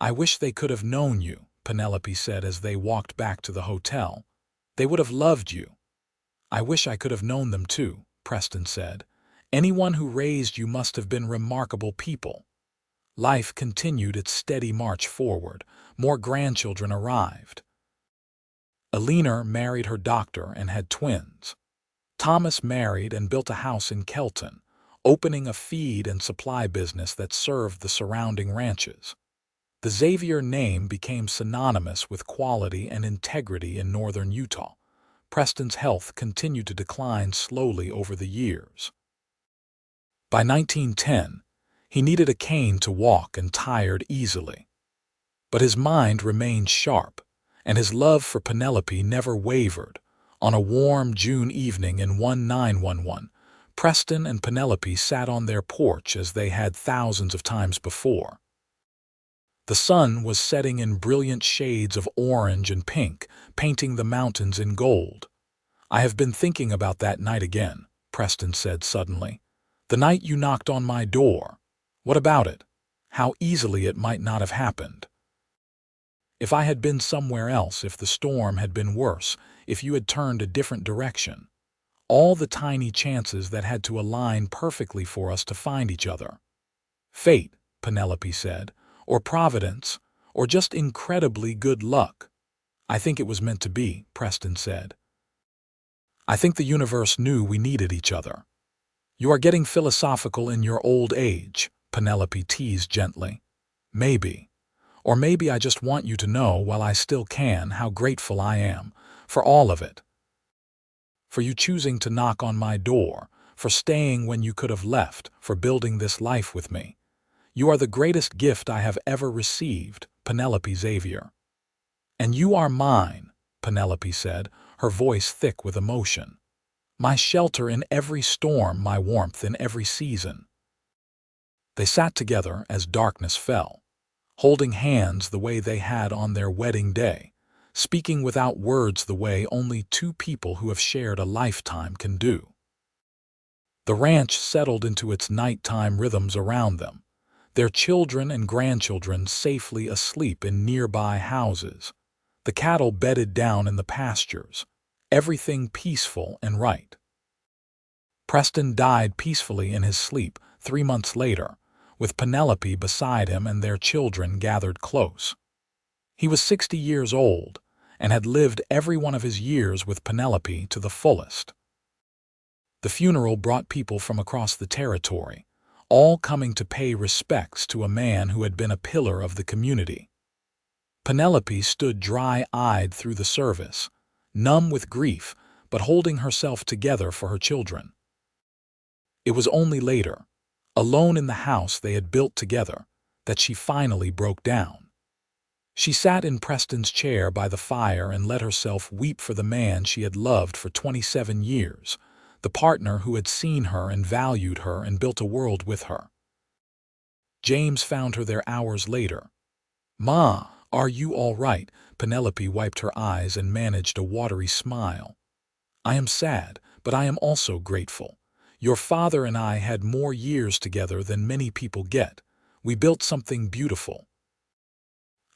"I wish they could have known you," Penelope said as they walked back to the hotel. "They would have loved you." "I wish I could have known them too," Preston said. "Anyone who raised you must have been remarkable people." Life continued its steady march forward. More grandchildren arrived. Eleanor married her doctor and had twins. Thomas married and built a house in Kelton, opening a feed and supply business that served the surrounding ranches. The Xavier name became synonymous with quality and integrity in northern Utah. Preston's health continued to decline slowly over the years. By 1910, he needed a cane to walk and tired easily. But his mind remained sharp, and his love for Penelope never wavered. On a warm June evening in 1911, Preston and Penelope sat on their porch as they had thousands of times before. The sun was setting in brilliant shades of orange and pink, painting the mountains in gold. "I have been thinking about that night again," Preston said suddenly. "The night you knocked on my door. What about it? How easily it might not have happened. If I had been somewhere else, if the storm had been worse, if you had turned a different direction. All the tiny chances that had to align perfectly for us to find each other." "Fate," Penelope said, "or providence, or just incredibly good luck." "I think it was meant to be," Preston said. "I think the universe knew we needed each other." "You are getting philosophical in your old age," Penelope teased gently. "Maybe. Or maybe I just want you to know, while I still can, how grateful I am for all of it. For you choosing to knock on my door, for staying when you could have left, for building this life with me. You are the greatest gift I have ever received, Penelope Xavier." "And you are mine," Penelope said, her voice thick with emotion. "My shelter in every storm, my warmth in every season." They sat together as darkness fell, holding hands the way they had on their wedding day, speaking without words the way only 2 people who have shared a lifetime can do. The ranch settled into its nighttime rhythms around them, their children and grandchildren safely asleep in nearby houses. The cattle bedded down in the pastures, everything peaceful and right. Preston died peacefully in his sleep 3 months later, with Penelope beside him and their children gathered close. He was 60 years old and had lived every one of his years with Penelope to the fullest. The funeral brought people from across the territory, all coming to pay respects to a man who had been a pillar of the community. Penelope stood dry-eyed through the service, numb with grief, but holding herself together for her children. It was only later, alone in the house they had built together, that she finally broke down. She sat in Preston's chair by the fire and let herself weep for the man she had loved for 27 years, the partner who had seen her and valued her and built a world with her. James found her there hours later. "Ma, are you all right?" Penelope wiped her eyes and managed a watery smile. "I am sad, but I am also grateful. Your father and I had more years together than many people get. We built something beautiful.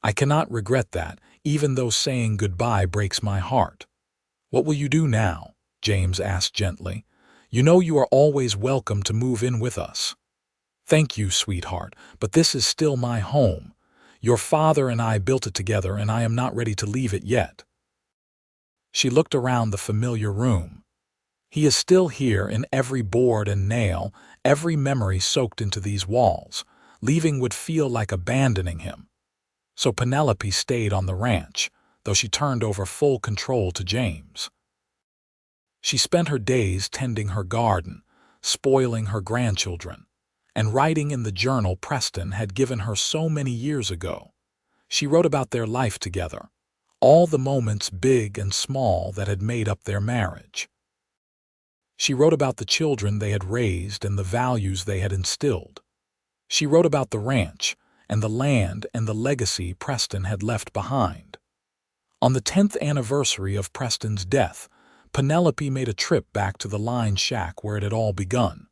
I cannot regret that, even though saying goodbye breaks my heart." "What will you do now?" James asked gently. "You know you are always welcome to move in with us." "Thank you, sweetheart, but this is still my home. Your father and I built it together, and I am not ready to leave it yet." She looked around the familiar room. "He is still here in every board and nail, every memory soaked into these walls. Leaving would feel like abandoning him." So Penelope stayed on the ranch, though she turned over full control to James. She spent her days tending her garden, spoiling her grandchildren, and writing in the journal Preston had given her so many years ago. She wrote about their life together, all the moments big and small that had made up their marriage. She wrote about the children they had raised and the values they had instilled. She wrote about the ranch and the land and the legacy Preston had left behind. On the 10th anniversary of Preston's death, Penelope made a trip back to the line shack where it had all begun.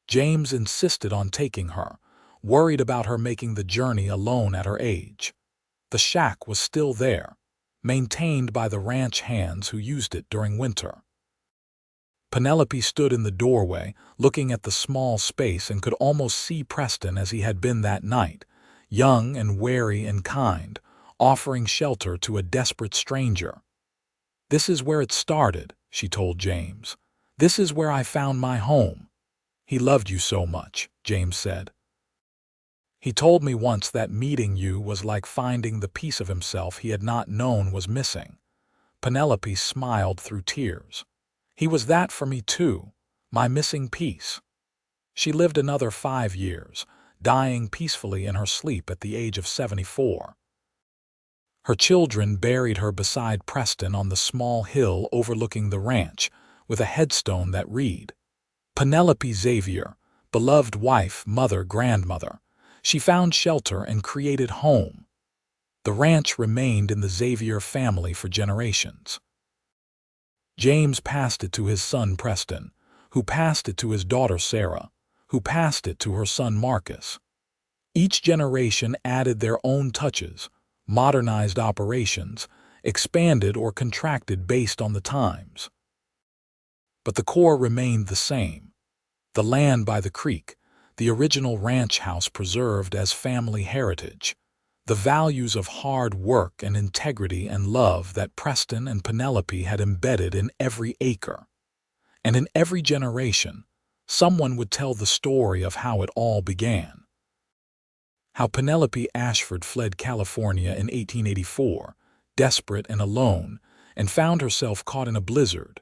James insisted on taking her, worried about her making the journey alone at her age. The shack was still there, maintained by the ranch hands who used it during winter. Penelope stood in the doorway, looking at the small space, and could almost see Preston as he had been that night, young and wary and kind, offering shelter to a desperate stranger. "This is where it started," she told James. "This is where I found my home." "He loved you so much," James said. "He told me once that meeting you was like finding the piece of himself he had not known was missing." Penelope smiled through tears. "He was that for me too, my missing piece." She lived another 5 years, dying peacefully in her sleep at the age of 74. Her children buried her beside Preston on the small hill overlooking the ranch, with a headstone that read, "Penelope Xavier, beloved wife, mother, grandmother. She found shelter and created home." The ranch remained in the Xavier family for generations. James passed it to his son Preston, who passed it to his daughter Sarah, who passed it to her son Marcus. Each generation added their own touches, modernized operations, expanded or contracted based on the times. But the core remained the same. The land by the creek, the original ranch house preserved as family heritage, the values of hard work and integrity and love that Preston and Penelope had embedded in every acre. And in every generation, someone would tell the story of how it all began. How Penelope Ashford fled California in 1884, desperate and alone, and found herself caught in a blizzard.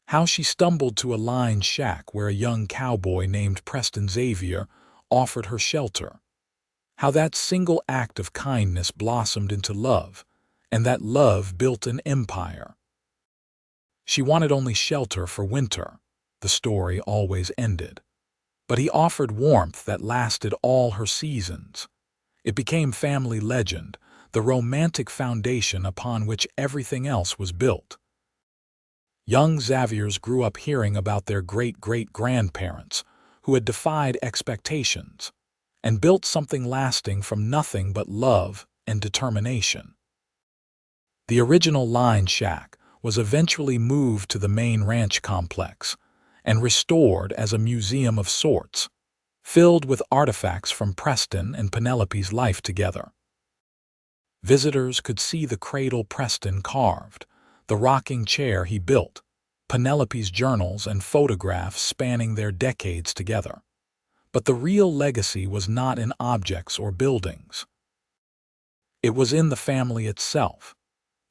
How she stumbled to a line shack where a young cowboy named Preston Xavier offered her shelter. How that single act of kindness blossomed into love, and that love built an empire. She wanted only shelter for winter, the story always ended. But he offered warmth that lasted all her seasons. It became family legend, the romantic foundation upon which everything else was built. Young Xaviers grew up hearing about their great-great-grandparents, who had defied expectations, and built something lasting from nothing but love and determination. The original line shack was eventually moved to the main ranch complex and restored as a museum of sorts, filled with artifacts from Preston and Penelope's life together. Visitors could see the cradle Preston carved, the rocking chair he built, Penelope's journals and photographs spanning their decades together. But the real legacy was not in objects or buildings. It was in the family itself,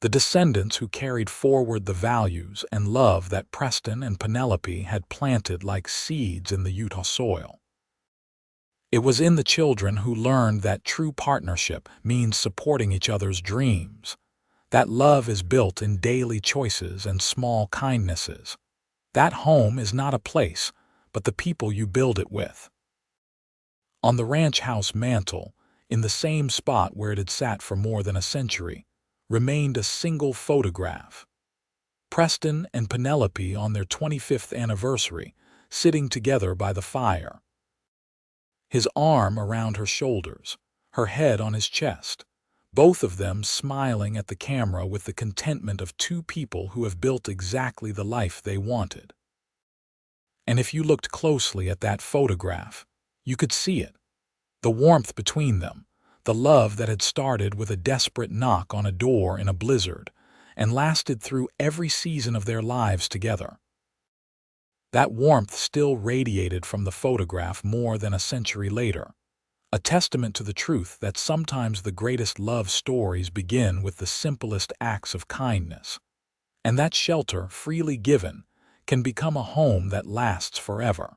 the descendants who carried forward the values and love that Preston and Penelope had planted like seeds in the Utah soil. It was in the children who learned that true partnership means supporting each other's dreams, that love is built in daily choices and small kindnesses. That home is not a place, but the people you build it with. On the ranch house mantel, in the same spot where it had sat for more than a century, remained a single photograph. Preston and Penelope on their 25th anniversary, sitting together by the fire. His arm around her shoulders, her head on his chest, both of them smiling at the camera with the contentment of two people who have built exactly the life they wanted. And if you looked closely at that photograph, you could see it. The warmth between them, the love that had started with a desperate knock on a door in a blizzard and lasted through every season of their lives together. That warmth still radiated from the photograph more than a century later, a testament to the truth that sometimes the greatest love stories begin with the simplest acts of kindness, and that shelter, freely given, can become a home that lasts forever.